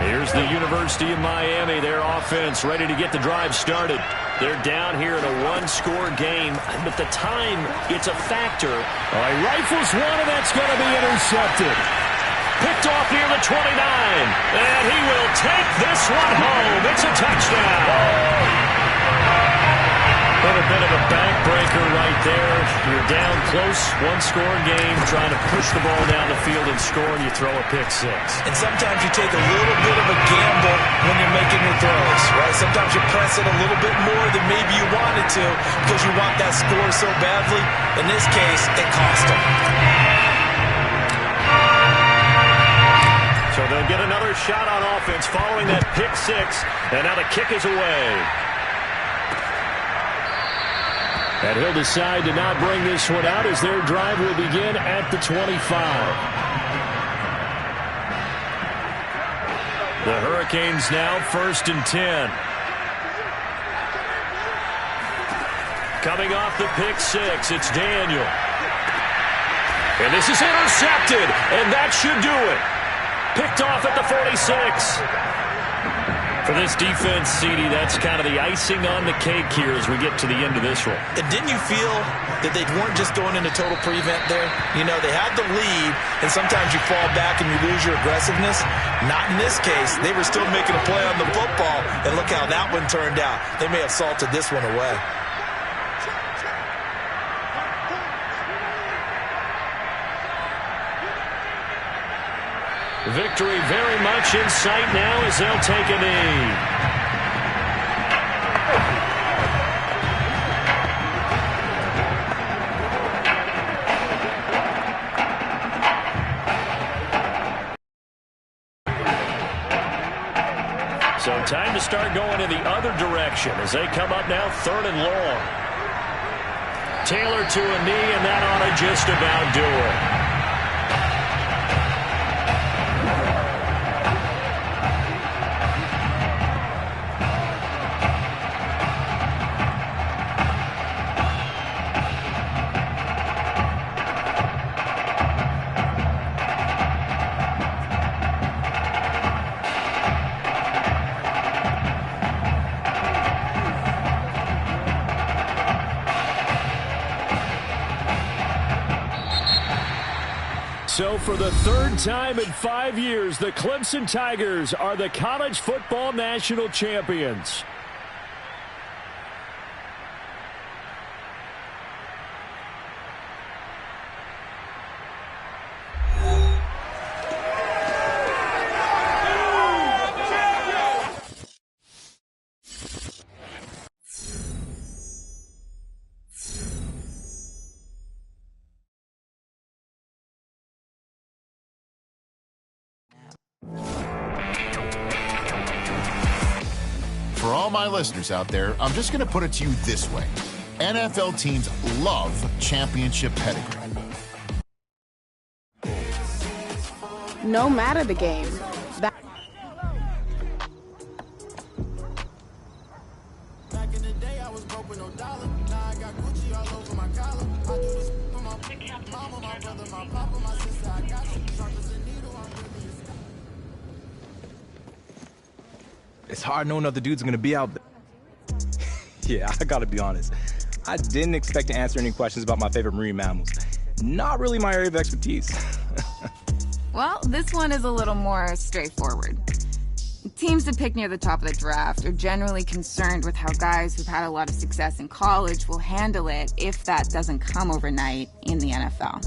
Speaker 9: Here's the University of Miami, their offense ready to get the drive started. They're down here in a one-score game, but the time, it's a factor. All right, rifles one, and that's going to be intercepted. Picked off near the 29, and he will take this one home. It's a touchdown. A little bit of a backbreaker right there. You're down close, one-score game, trying to push the ball down the field and score, and you throw a pick six.
Speaker 10: And sometimes you take a little bit of a gamble when you're making your throws, right? Sometimes you press it a little bit more than maybe you wanted to because you want that score so badly. In this case, it cost them.
Speaker 9: So they'll get another shot on offense following that pick six, and now the kick is away. And he'll decide to not bring this one out as their drive will begin at the 25. The Hurricanes now 1st and 10. Coming off the pick six, it's Daniel. And this is intercepted, and that should do it. Picked off at the 46. For this defense, CD, that's kind of the icing on the cake here as we get to the end of this one.
Speaker 10: And didn't you feel that they weren't just going into total prevent there? You know, they had the lead, and sometimes you fall back and you lose your aggressiveness. Not in this case. They were still making a play on the football, and look how that one turned out. They may have salted this one away.
Speaker 9: Victory very much in sight now as they'll take a knee. So time to start going in the other direction as they come up now 3rd and long. Taylor to a knee, and that ought to just about do it. So for the 3rd time in 5 years, the Clemson Tigers are the college football national champions.
Speaker 11: for all my listeners out there, I'm just going to put it to you this way. NFL teams love championship pedigree.
Speaker 6: No matter the game.
Speaker 8: Back in the day, I was broke with no dollar. Now I got Gucci all over my collar. I do this for my mama, my brother, my papa, my sister. I got you. Sharp as a needle, I'm really
Speaker 12: It's hard knowing other dudes are gonna be out there. Yeah, I gotta be honest. I didn't expect to answer any questions about my favorite marine mammals. Not really my area of expertise.
Speaker 13: Well, this one is a little more straightforward. Teams that pick near the top of the draft are generally concerned with how guys who've had a lot of success in college will handle it if that doesn't come overnight in the NFL.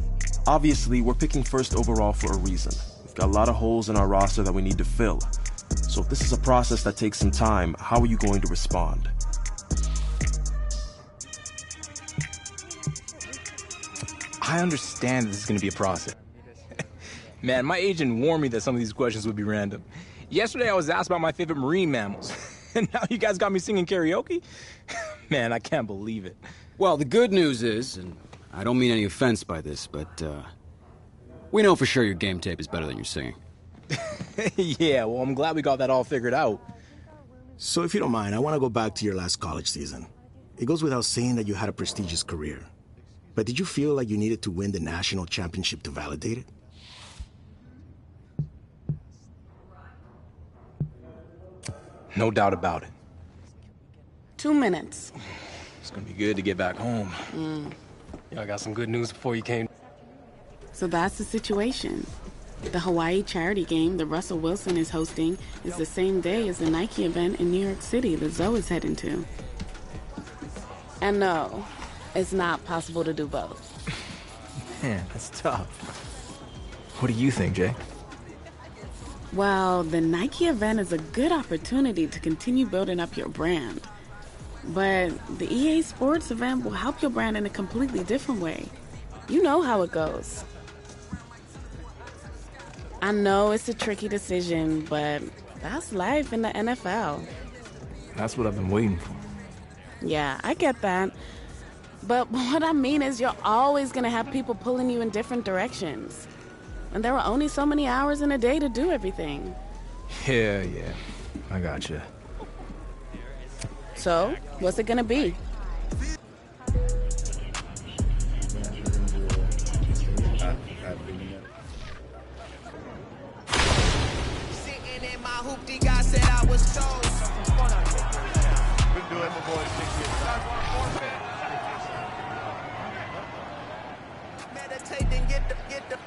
Speaker 5: Obviously, we're picking first overall for a reason. We've got a lot of holes in our roster that we need to fill. So if this is a process that takes some time, how are you going to respond?
Speaker 12: I understand this is gonna be a process. Man, my agent warned me that some of these questions would be random. Yesterday I was asked about my favorite marine mammals, and now you guys got me singing karaoke? Man, I can't believe it.
Speaker 14: Well, the good news is, and I don't mean any offense by this, but we know for sure your game tape is better than your singing.
Speaker 12: Yeah, well, I'm glad we got that all figured out.
Speaker 15: So if you don't mind, I want to go back to your last college season. It goes without saying that you had a prestigious career. But did you feel like you needed to win the national championship to validate it?
Speaker 12: No doubt about it.
Speaker 6: 2 minutes.
Speaker 12: It's gonna be good to get back home.
Speaker 7: Yeah, I got some good news before you came.
Speaker 6: So that's the situation. The Hawaii charity game that Russell Wilson is hosting is the same day as the Nike event in New York City that Zoe is heading to. And no, it's not possible to do both.
Speaker 12: Man, that's tough. What do you think, Jay?
Speaker 6: Well, the Nike event is a good opportunity to continue building up your brand. But the EA Sports event will help your brand in a completely different way. You know how it goes. I know it's a tricky decision, but that's life in the NFL.
Speaker 12: That's what I've been waiting for.
Speaker 6: Yeah, I get that. But what I mean is you're always going to have people pulling you in different directions. And there are only so many hours in a day to do everything.
Speaker 12: Yeah, I gotcha.
Speaker 6: So, what's it going to be?
Speaker 8: sitting in my hoopty, God said I was toast. Been doing my boy 6 years. Meditate and get the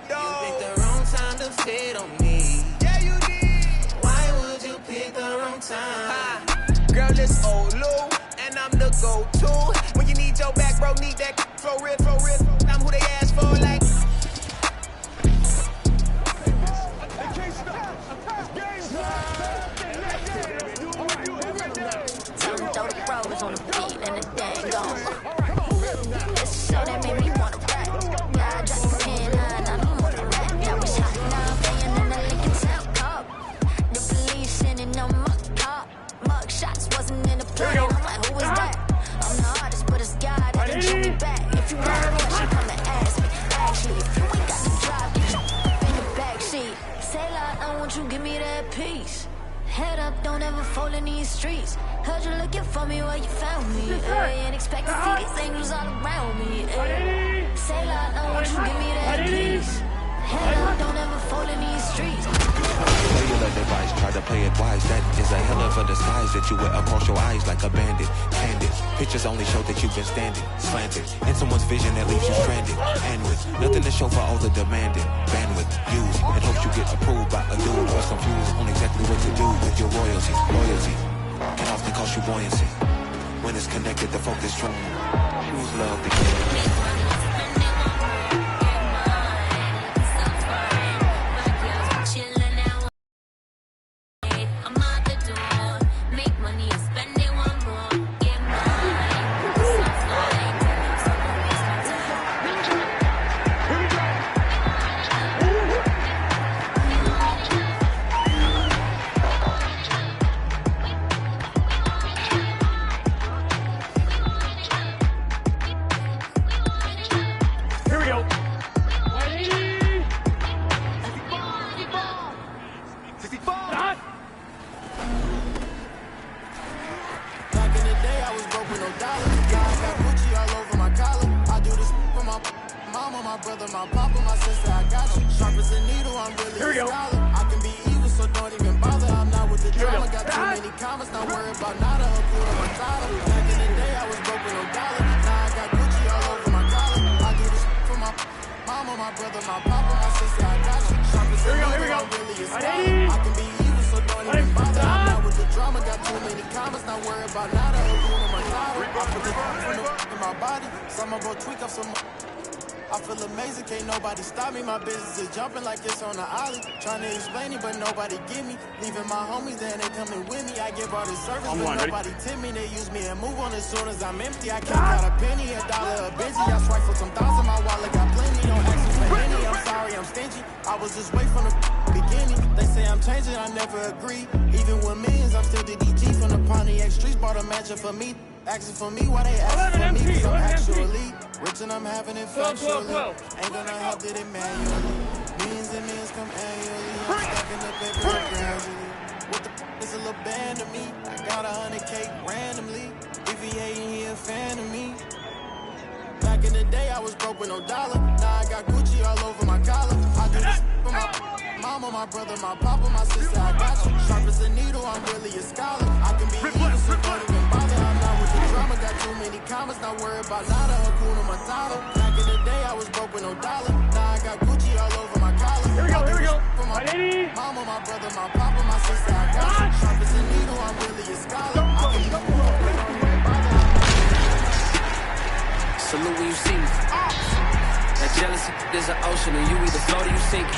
Speaker 8: dough. You picked the wrong time to fit on me. Yeah, you did. Why would you pick the wrong time? Girl, it's old Lou, and I'm the go-to. When you need your back, bro, need that flow rip. I'm who they ask for, like.
Speaker 4: Tell them throw the bros on the beat and the dang gone. This show that made me wanna rap. Yeah, I dropped the 10 line, I don't wanna rap. Yeah, we shot 9 playing in the Lincoln Town Cup. The police sitting on my car. Mug shots wasn't in the play. I'm like, who is that? I'm the artist, but it's God that can shoot me back. If you got a question, come and ask me. Actually, if you ain't got the drive, get your in the backseat. Say like, I want you, give me that peace. Head up, don't ever fall in these streets. Heard you looking for me where you found me. Ain't expect to see these angels all around me. Say like, I want you, give me that peace. Head up, don't ever fall in these streets.
Speaker 16: Cellular device, try to play it wise. That is a hell of a disguise that you wear across your eyes like a bandit. Candid, pictures only show that you've been standing, slanted in someone's vision that leaves you stranded. And with nothing to show for all the demanding bandwidth used, and hopes you get approved by a dude who's confused on exactly what to do with your royalty. Loyalty can often cost you buoyancy when it's connected. The focus true. Choose love to give.
Speaker 17: my brother, my papa, my sister, I got you. Sharp as a needle, I'm really a scholar. I can be evil, so don't even bother. I'm not with the drama, got too many comments, not worried about nada. A cool on my dollar. Back in the day, I was broke with no dollar. Now I got Gucci all over my collar. I do this for my mama, my brother, my papa, my sister, I got you. Sharp as a needle, I'm really a scholar. I can be evil, so don't even bother. I'm not with the drama, got too many comments, not worried about nada. A cool on my dollar. I put the in my body, some of them tweak up some. I feel amazing, can't nobody stop me. My business is jumping like it's on the ollie. Trying to explain it, but nobody get me. Leaving my homies, then they coming with me. I give all this service, but nobody tip me. They use me and move on as soon as I'm empty. I can't got a penny, a dollar, a busy. I swipe for some thousand, my wallet got plenty. Don't ask me for any, I'm sorry, I'm stingy. I was just wait from the beginning. They say I'm changing, I never agree. Even with millions, I'm still the DG from the Pontiac streets. Bought a mansion for me. Asking for me, why they asking for me? Cause I'm actually rich and I'm having it factually. Ain't gonna help did it manually. Millions and millions come annually. I'm stacking the paper gradually. What the is a little band to me? I got 100K randomly. If he hating, he a fan of me. Back in the day, I was broke with no dollar. Now I got Gucci all over my collar. I do this for my mama, my brother, my papa, my sister, I got you. Sharp as a needle, I'm really a scholar. I can be evil, so don't even bother. I'm not with the drama, got too many comments, not worried about nada. Hakuna Matata. Back in the day, I was broke with no dollar. Now I got Gucci all over my collar. Here we go. For my mama, my brother, my papa, my sister, I got you. Sharp as a needle, I'm really a scholar. I can be evil, so don't even bother.
Speaker 2: Salute when you see me. That jealousy is an ocean and you either float or you sink.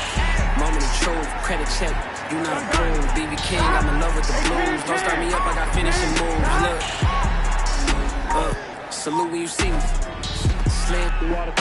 Speaker 2: Moment of truth, credit check, you not a fool. BB King, I'm in love with the blues. Don't start me up, I got finishing moves. Look, salute when you see me. Slam the water.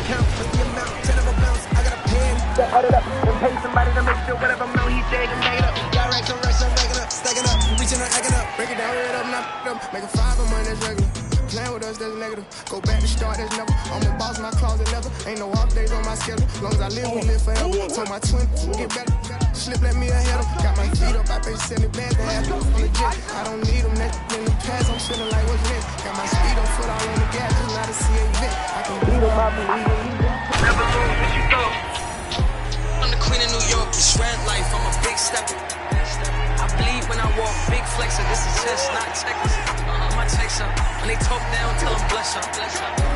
Speaker 2: Count for the amount, 10 of a bounce. I got a pen. Add it up and pay somebody to make sure whatever amount he take and bag it up. Got racks on racks, I'm racking up, stacking up, reaching up, acting up. Break it down, red up, knock it up. Make a 5 of mine, that's regular. Playing with us, that's negative. Go back to start, that's never. I'm a boss, my closet never. Ain't no off days on my schedule. Long as I live, we live forever. Told my twin, get better. Slip, let me ahead of. Got my feet up, I pay 70 bands to have on the jet. I don't need them, that in the past, I'm feeling like what's next. Got my speed on foot all on the gas, just not a CA vet. I can beat them, I believe them. Never lose, what you go. I'm the queen of New York, it's red life, I'm a big stepper. I bleed when I walk, big flexer, this is just not checkers. My checks up, when they talk down, tell them bless up.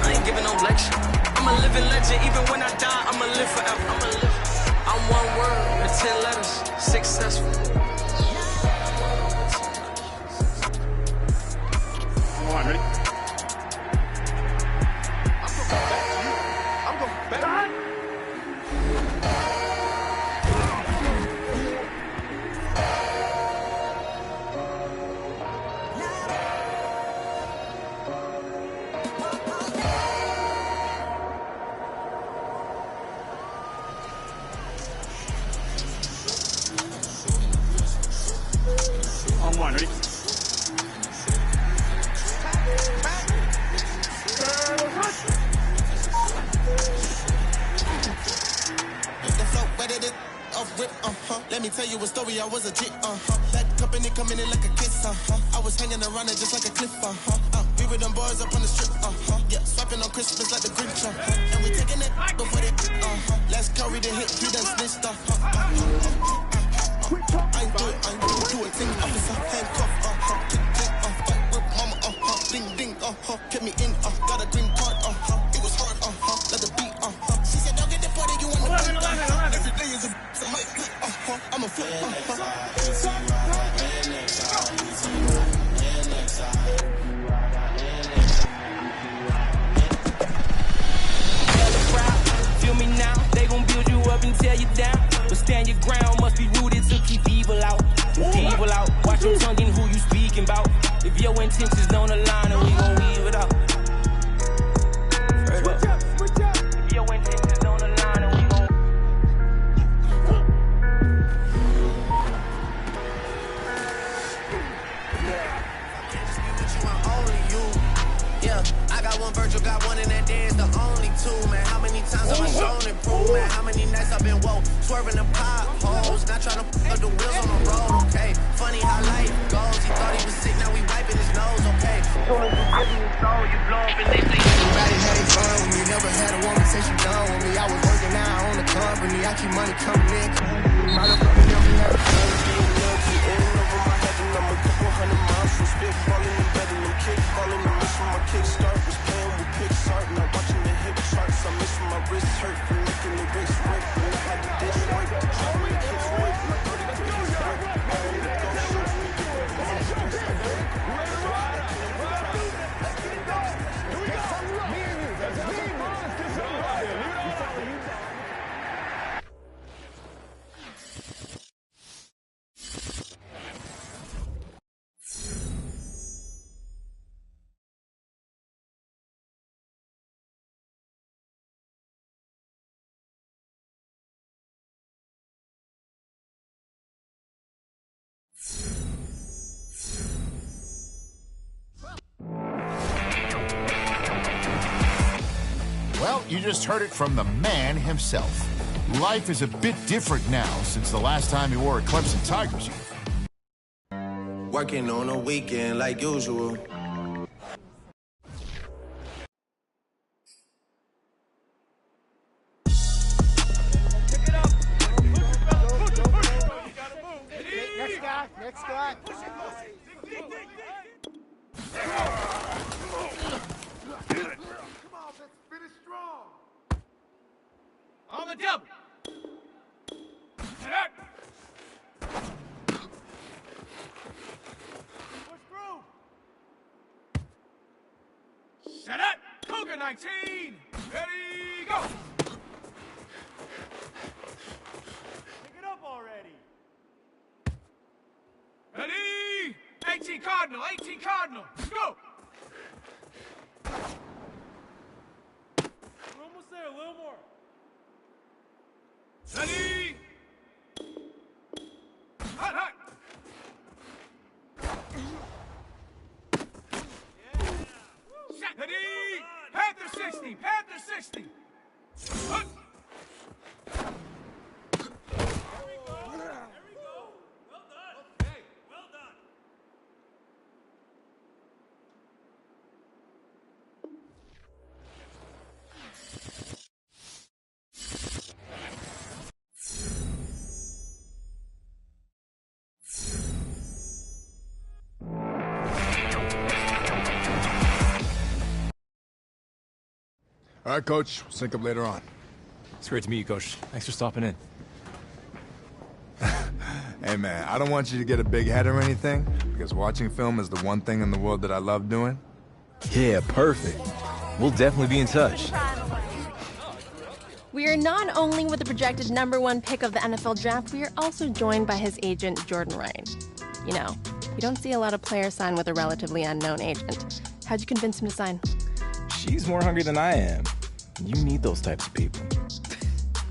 Speaker 2: I ain't giving no lecture. I'm a living legend, even when I die, I'ma live forever. I'm one word with 10 letters, successful. Come on, ready? I'm going back. On one, ready? Let me tell you a story, I was a chick, That company coming in like a kiss, I was hanging around it just like a cliff, we were them boys up on the strip, yeah, swiping on Christmas like the Grinch, and we taking it before they, let's carry the hit, he done snitched, I ain't do it, thing, officer, handcuff, kick, fight with mama, ding, ding, kept me in, got a green card, it was hard, let the beat, she said, don't get the party, you want the beat, every day is a I'm a flip, feel me now, they gon' build you up and tear you down. But stand your ground, must be rooted to keep evil out. Evil out, watch your tongue and who you speaking about. If your intentions don't align, then we gon' weave it out. If your intentions don't align, then we gon' I got one Virgil, got one in that dance, the only two, man. How many times have I shown and proved, man? How many nights I've been woke, swerving the potholes, not trying to put the wheels on the road, okay? Funny how life goes, he thought he was sick, now we wiping his nose, okay? Soon as you give me your soul, you blow up and they say everybody had fun with me.
Speaker 17: ain't never had a woman say she done with me. I was working out on the company. I keep money coming in. Right up and never had a phone. Over my head and I'm a couple hundred miles from spitballing and betting them kickballing. I'm missing my kickstart. Was playing with Pixar. Now watching the hip charts. I'm missing my wrist hurt from making the wrist work. When I had the dish work, the trouble the kids work. My 30 to his work. I only go shoot me.
Speaker 11: Well, you just heard it from the man himself. Life is a bit different now since the last time he wore a Clemson Tigers uniform.
Speaker 18: Working on a weekend like usual.
Speaker 17: Next guy.
Speaker 19: On the double. Push through. Set up. Cougar 19. Ready, go. Pick it up already. Ready. 18 Cardinal. 18 Cardinal. Let's go. We're almost there. A little more. Ready! Hot, hot! Yeah. Ready! Panther 60! Panther 60! Hut. There we go! There we go! Well done! Okay, well done!
Speaker 20: All right, Coach. We'll sync up later on.
Speaker 12: It's great to meet you, Coach. Thanks for stopping in.
Speaker 20: Hey, man, I don't want you to get a big head or anything, because watching film is the one thing in the world that I love doing.
Speaker 12: Yeah, perfect. We'll definitely be in touch.
Speaker 21: We are not only with the projected #1 pick of the NFL draft, we are also joined by his agent, Jordan Wright. You know, you don't see a lot of players sign with a relatively unknown agent. How'd you convince him to sign?
Speaker 12: She's more hungry than I am. You need those types of people.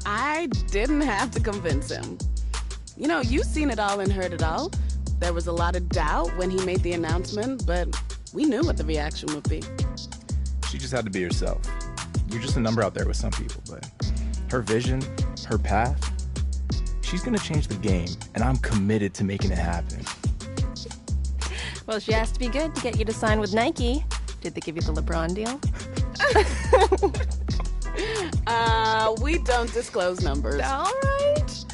Speaker 6: I didn't have to convince him. You know, you've seen it all and heard it all. There was a lot of doubt when he made the announcement, but we knew what the reaction would be.
Speaker 12: She just had to be herself. You're just a number out there with some people, but her vision, her path, she's gonna change the game, and I'm committed to making it happen.
Speaker 21: Well, she has to be good to get you to sign with Nike. Did they give you the LeBron deal?
Speaker 6: We don't disclose numbers.
Speaker 21: All right.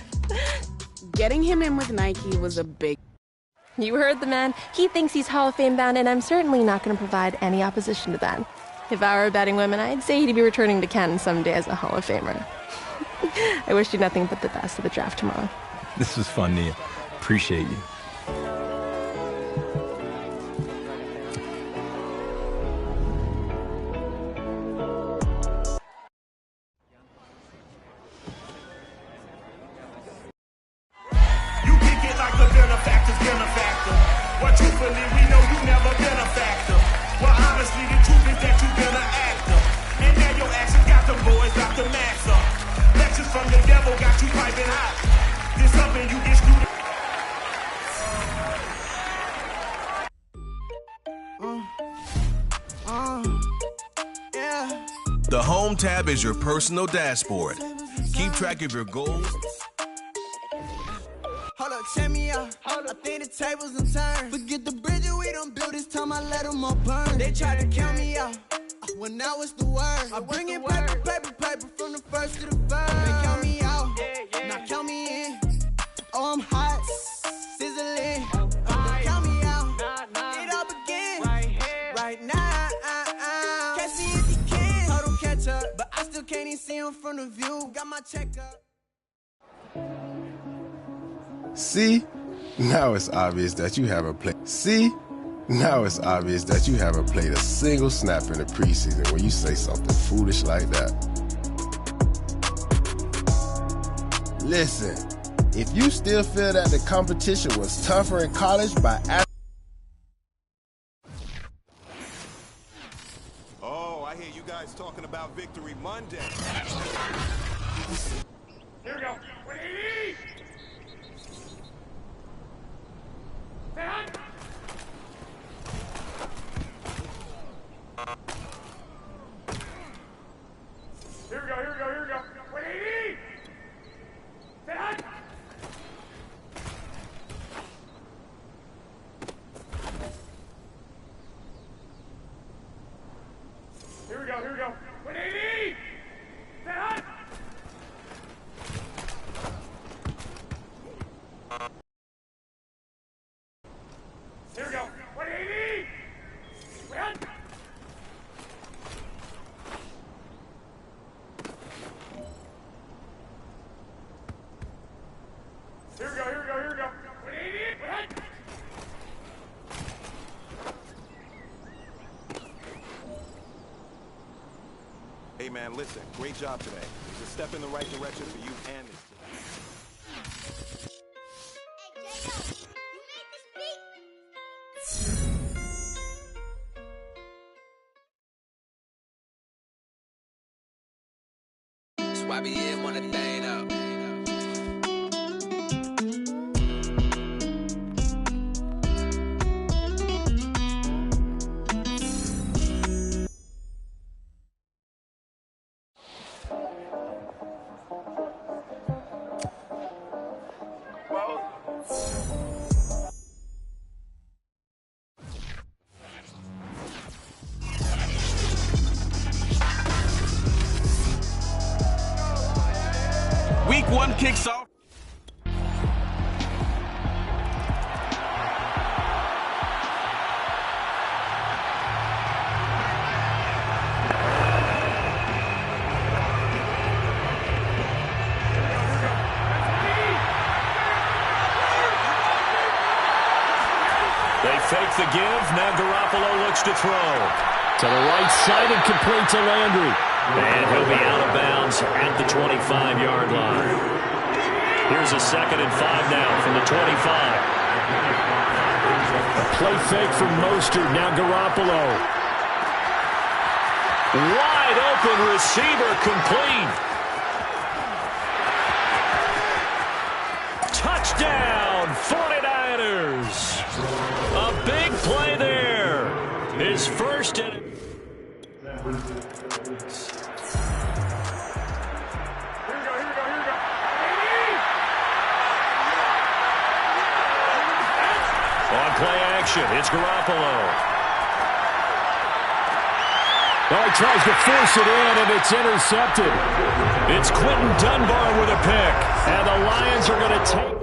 Speaker 6: Getting him in with Nike was a big...
Speaker 21: You heard the man. He thinks he's Hall of Fame bound, and I'm certainly not going to provide any opposition to that. If I were a betting woman, I'd say he'd be returning to Canton someday as a Hall of Famer. I wish you nothing but the best of the draft tomorrow.
Speaker 12: This was fun, Nia. Appreciate you.
Speaker 22: But truthfully, we know you never been a factor. Well, honestly, the truth is that you've been an actor. And now your actions got them boys out the max up. Lectures from the devil got you piping hot. This something you get screwed.
Speaker 23: Yeah. The Home tab is your personal dashboard. Keep track of your goals.
Speaker 17: Hold up, check me out. I think the tables done turned. Forget the bridges we done built, this time I let them all burn. They tried to count me out. When but now it's the word. I bring in paper, paper, paper from the first to the third. They count me out, now count me in. Oh, I'm hot, sizzling. Don't count me out, it all begin right now. Catch me if you can, total catch up, but I still can't even see him from the view. Got my check up.
Speaker 1: See, now it's obvious that you haven't played. See, now it's obvious that you haven't played a single snap in the preseason when you say something foolish like that. Listen, if you still feel that the competition was tougher in college by
Speaker 3: Oh, I hear you guys talking about Victory Monday.
Speaker 22: Here we go. 180! Stay on! Here we go, here we go, here we go. 180! Stay on! Here we go, here we go. 180! Stay on! Here we go. 180! Stay on! Here we go, here we go, here we go. 180! Stay on!
Speaker 3: Hey man, listen, great job today. It's a step in the right direction for you and this team.
Speaker 2: That's why we in one of thing up.
Speaker 23: Week 1 kicks off.
Speaker 9: They fake the give. Now Garoppolo looks to throw. To the right side and complete to Landry. And he'll be out of bounds at the 25-yard line. Here's a 2nd and 5 now from the 25. A play fake from Mostert. Now Garoppolo. Wide open receiver complete. Touchdown, 49ers. A big play there. His first and on play action, it's Garoppolo. Oh, he tries to force it in, and it's intercepted. It's Quentin Dunbar with a pick, and the Lions are going to take.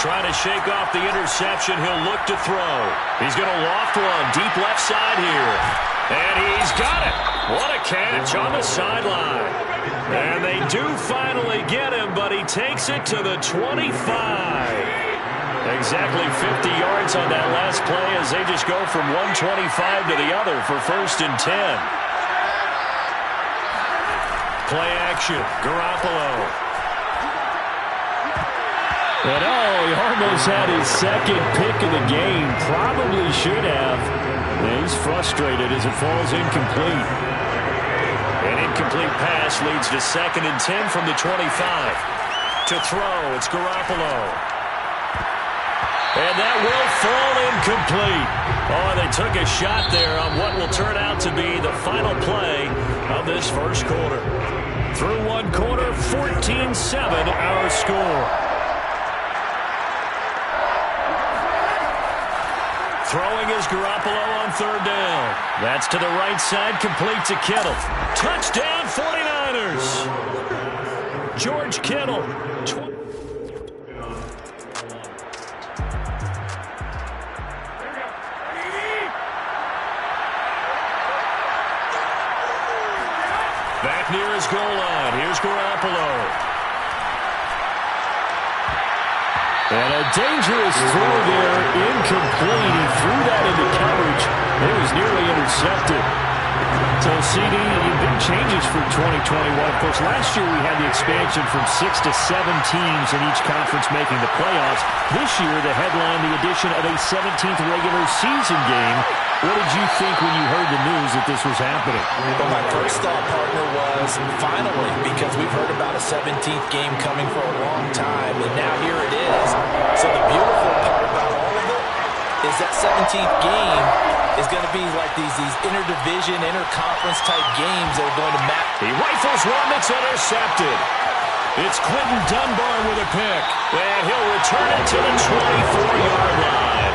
Speaker 9: Trying to shake off the interception. He'll look to throw. He's going to loft one deep left side here. And he's got it. What a catch on the sideline. And they do finally get him, but he takes it to the 25. Exactly 50 yards on that last play as they just go from 125 to the other for 1st and 10. Play action. Garoppolo. And he almost had his 2nd pick of the game. Probably should have. And he's frustrated as it falls incomplete. An incomplete pass leads to 2nd and 10 from the 25. To throw, it's Garoppolo. And that will fall incomplete. Oh, they took a shot there on what will turn out to be the final play of this first quarter. Through one quarter, 14-7 our score. Throwing is Garoppolo on third down. That's to the right side, complete to Kittle. Touchdown 49ers. George Kittle. Back near his goal line. Here's Garoppolo. And a dangerous throw there, incomplete. He threw that into coverage. It was nearly intercepted. So, CD, big changes for 2021. Of course, last year we had the expansion from 6 to 7 teams in each conference making the playoffs. This year, the headline, the addition of a 17th regular season game. What did you think when you heard the news that this was happening?
Speaker 5: Well, my first thought, partner, was finally, because we've heard about a 17th game coming for a long time, and now here it is. So the beautiful part about all of it is that 17th game is going to be like these interdivision, interconference type games that are going to matter.
Speaker 9: He rifles one that's intercepted. It's Quentin Dunbar with a pick, and he'll return it to the 24-yard line.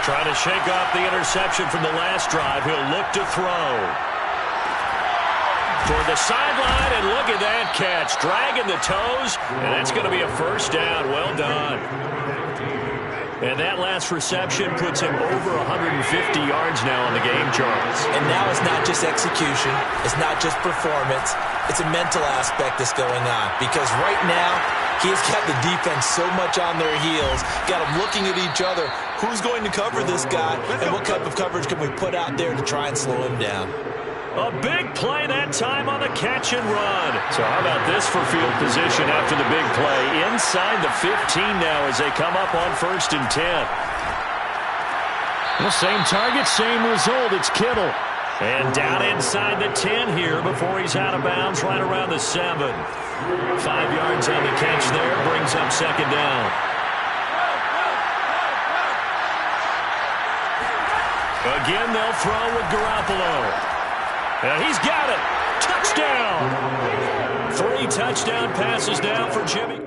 Speaker 9: Trying to shake off the interception from the last drive. He'll look to throw. Toward the sideline, and look at that catch. Dragging the toes, and that's going to be a first down. Well done. And that last reception puts him over 150 yards now on the game, Charles.
Speaker 5: And now it's not just execution. It's not just performance. It's a mental aspect that's going on. Because right now, he's got the defense so much on their heels, got them looking at each other. Who's going to cover this guy, and what type of coverage can we put out there to try and slow him down?
Speaker 9: A big play that time on the catch and run. So how about this for field position after the big play? Inside the 15 now as they come up on 1st and 10. The same target, same result. It's Kittle. And down inside the 10 here before he's out of bounds right around the 7. 5 yards on the catch there, brings up second down. Again, they'll throw with Garoppolo. And he's got it. Touchdown. 3 touchdown passes now for Jimmy.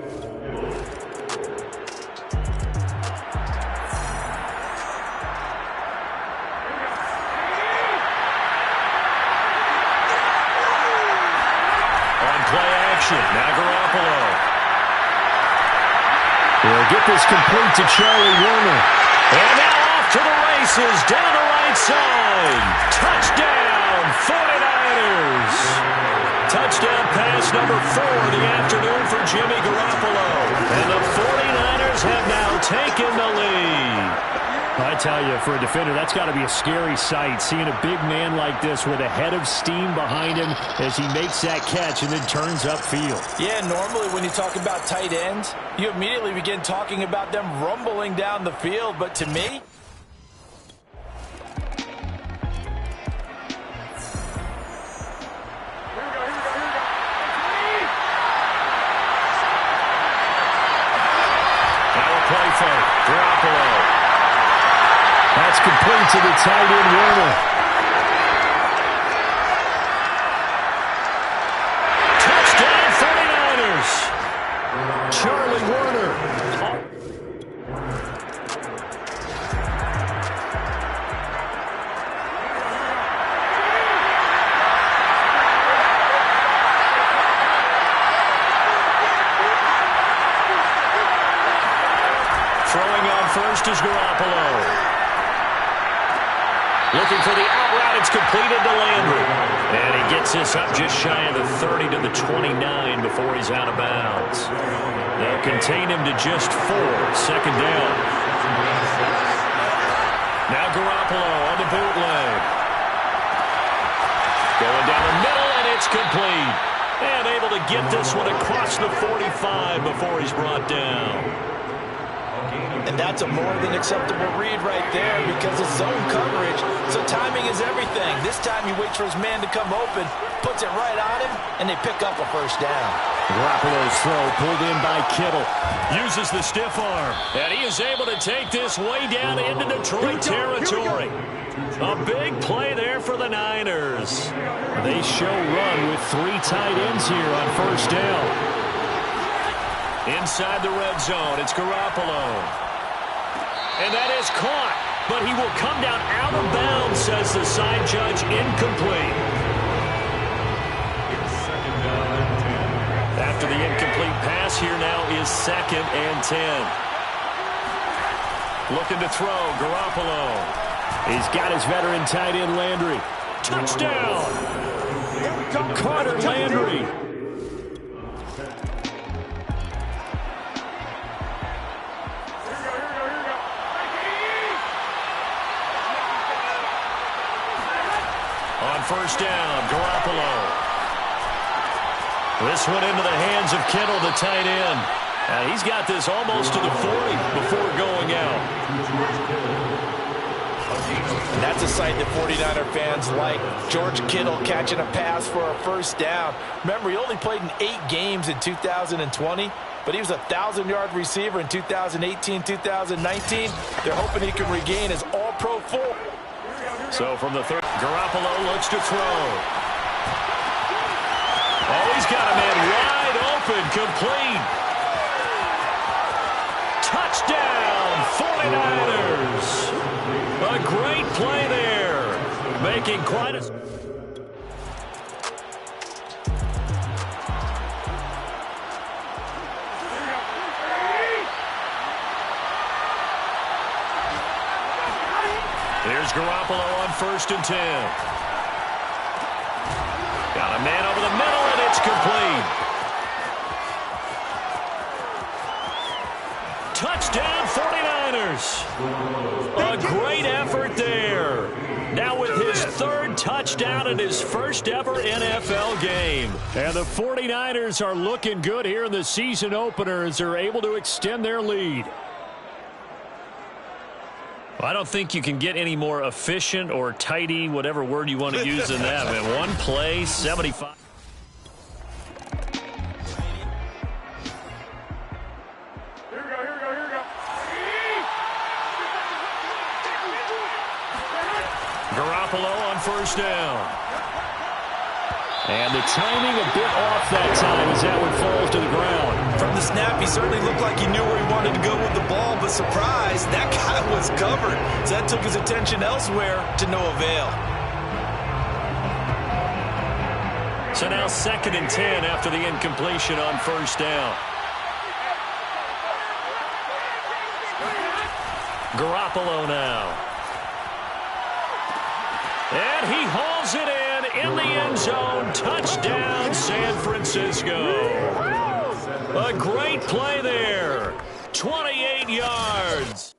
Speaker 9: On play action, now Garoppolo. He'll get this complete to Charlie Warner. And now off to the races, down the right side. Touchdown, 49ers. Touchdown pass number 4 of the afternoon for Jimmy Garoppolo. And the 49ers have now taken the lead. I tell you, for a defender, that's got to be a scary sight, seeing a big man like this with a head of steam behind him as he makes that catch and then turns upfield.
Speaker 5: Yeah, normally when you talk about tight ends, you immediately begin talking about them rumbling down the field, but to me,
Speaker 9: Garoppolo. That's complete to the tight end, Warner. Touchdown, 49ers. Charlie Warner. Throwing on first is Garoppolo. Looking for the out route. It's completed to Landry. And he gets this up just shy of the 30 to the 29 before he's out of bounds. They'll contain him to just 4. Second down. Now Garoppolo on the bootleg. Going down the middle, and it's complete. And able to get this one across the 45 before he's brought down.
Speaker 5: And that's a more than acceptable read right there because it's zone coverage. So timing is everything. This time he waits for his man to come open, puts it right on him, and they pick up a first down.
Speaker 9: Garoppolo's throw pulled in by Kittle. Uses the stiff arm. And he is able to take this way down into Detroit territory. A big play there for the Niners. They show run with 3 tight ends here on first down. Inside the red zone, it's Garoppolo. And that is caught, but he will come down out of bounds, says the side judge, incomplete. After the incomplete pass, here now is 2nd and 10. Looking to throw, Garoppolo. He's got his veteran tight end, Landry. Touchdown! Carter Landry. On first down, Garoppolo. This one into the hands of Kittle, the tight end. And he's got this almost to the 40 before going out.
Speaker 5: And that's a sight that 49er fans like. George Kittle catching a pass for a first down. Remember, he only played in 8 games in 2020, but he was a 1,000-yard receiver in 2018, 2019. They're hoping he can regain his all-pro form.
Speaker 9: So from the third, Garoppolo looks to throw. Oh, he's got a man wide open, complete. Touchdown, 49ers. A great play there. Making quite a... Here's Garoppolo on 1st and 10. Got a man over the middle, and it's complete. Touchdown, 49ers. A great effort there. Now with his 3rd touchdown in his first ever NFL game. And the 49ers are looking good here in the season opener as they're able to extend their lead. I don't think you can get any more efficient or tidy, whatever word you want to use in that. Man, 1 play, 75. Garoppolo on first down. And the timing a bit off that time as that one falls to the ground.
Speaker 5: From the snap, he certainly looked like he knew where he wanted to go with the ball, but surprise, that guy was covered. So that took his attention elsewhere to no avail.
Speaker 9: So now 2nd and 10 after the incompletion on first down. Garoppolo now. And he hauls it in the end zone. Touchdown, San Francisco. A great play there. 28 yards.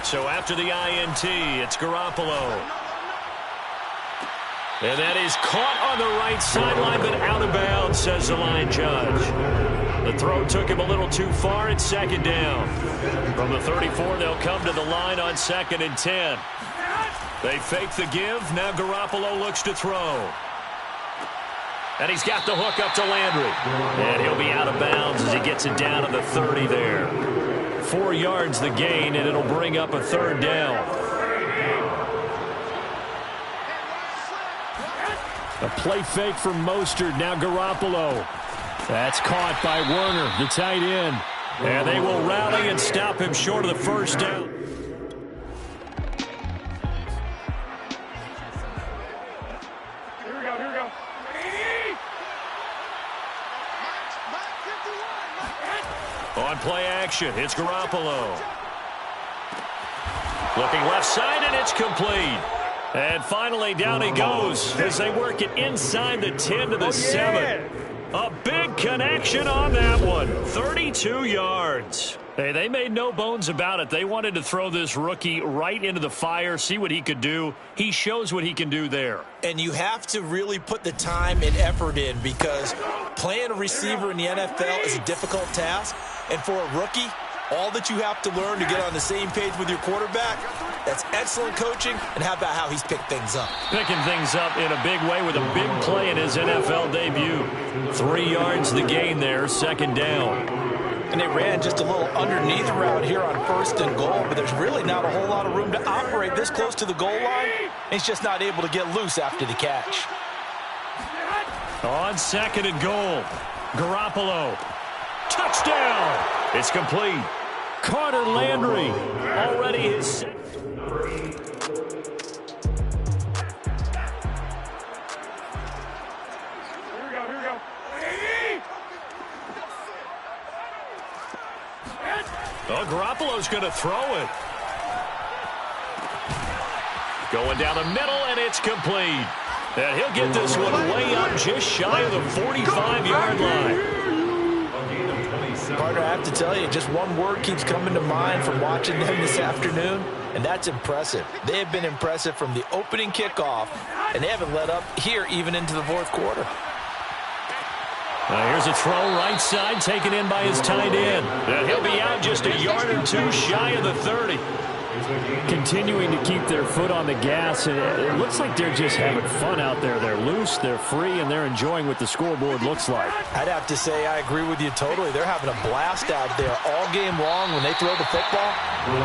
Speaker 9: So after the INT, it's Garoppolo. And that is caught on the right sideline, but out of bounds, says the line judge. The throw took him a little too far. It's 2nd down. From the 34, they'll come to the line on 2nd and 10. They fake the give. Now Garoppolo looks to throw. And he's got the hook up to Landry. And he'll be out of bounds as he gets it down to the 30 there. 4 yards the gain, and it'll bring up a 3rd down. A play fake from Mostert. Now Garoppolo. That's caught by Werner, the tight end. And they will rally and stop him short of the first down.
Speaker 22: Here we go.
Speaker 9: On play action, it's Garoppolo. Looking left side, and it's complete. And finally, down he goes as they work it inside the 10 to the 7. A big connection on that one. 32 yards. Hey, they made no bones about it. They wanted to throw this rookie right into the fire, see what he could do. He shows what he can do there.
Speaker 5: And you have to really put the time and effort in, because playing a receiver in the NFL is a difficult task. And for a rookie, all that you have to learn to get on the same page with your quarterback, that's excellent coaching. And how about how he's picked things up?
Speaker 9: Picking things up in a big way with a big play in his NFL debut. 3 yards the gain there, second down.
Speaker 5: And they ran just a little underneath route here on 1st and goal, but there's really not a whole lot of room to operate this close to the goal line. He's just not able to get loose after the catch.
Speaker 9: On 2nd and goal, Garoppolo. Touchdown! It's complete. Carter Landry already his... Oh, Garoppolo's going to throw it. Going down the middle, and it's complete. And he'll get this one way up just shy of the 45-yard line.
Speaker 5: Carter, I have to tell you, just one word keeps coming to mind from watching them this afternoon, and that's impressive. They have been impressive from the opening kickoff, and they haven't let up here even into the 4th quarter.
Speaker 9: Here's a throw right side taken in by his tight end. And he'll be out just a yard or two shy of the 30. Continuing to keep their foot on the gas. And it looks like they're just having fun out there. They're loose, they're free, and they're enjoying what the scoreboard looks like.
Speaker 5: I'd have to say I agree with you totally. They're having a blast out there all game long when they throw the football.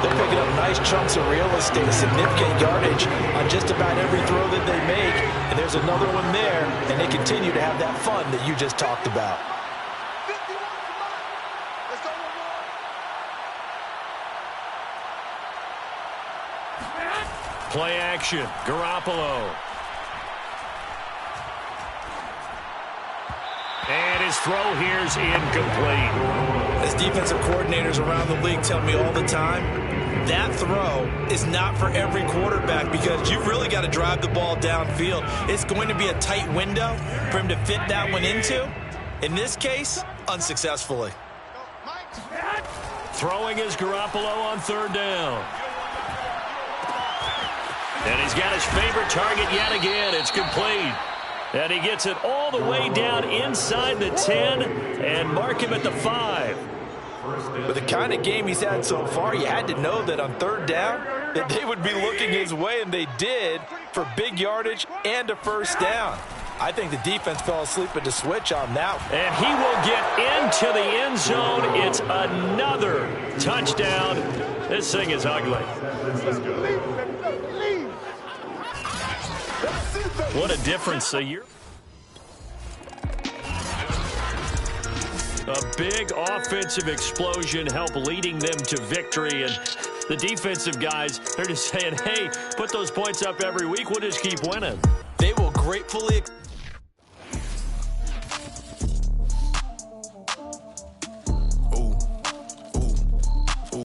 Speaker 5: They're picking up nice chunks of real estate, significant yardage on just about every throw that they make. And there's another one there, and they continue to have that fun that you just talked about.
Speaker 9: Play action, Garoppolo. And his throw here's incomplete.
Speaker 5: As defensive coordinators around the league tell me all the time, that throw is not for every quarterback, because you've really got to drive the ball downfield. It's going to be a tight window for him to fit that one into. In this case, unsuccessfully.
Speaker 9: Throwing is Garoppolo on 3rd down. And he's got his favorite target yet again. It's complete. And he gets it all the way down inside the 10 and mark him at the 5.
Speaker 5: With the kind of game he's had so far, you had to know that on 3rd down that they would be looking his way, and they did, for big yardage and a 1st down. I think the defense fell asleep at the switch on that.
Speaker 9: And he will get into the end zone. It's another touchdown. This thing is ugly. What a difference a year. A big offensive explosion helped leading them to victory. And the defensive guys, they're just saying, hey, put those points up every week. We'll just keep winning.
Speaker 5: They will gratefully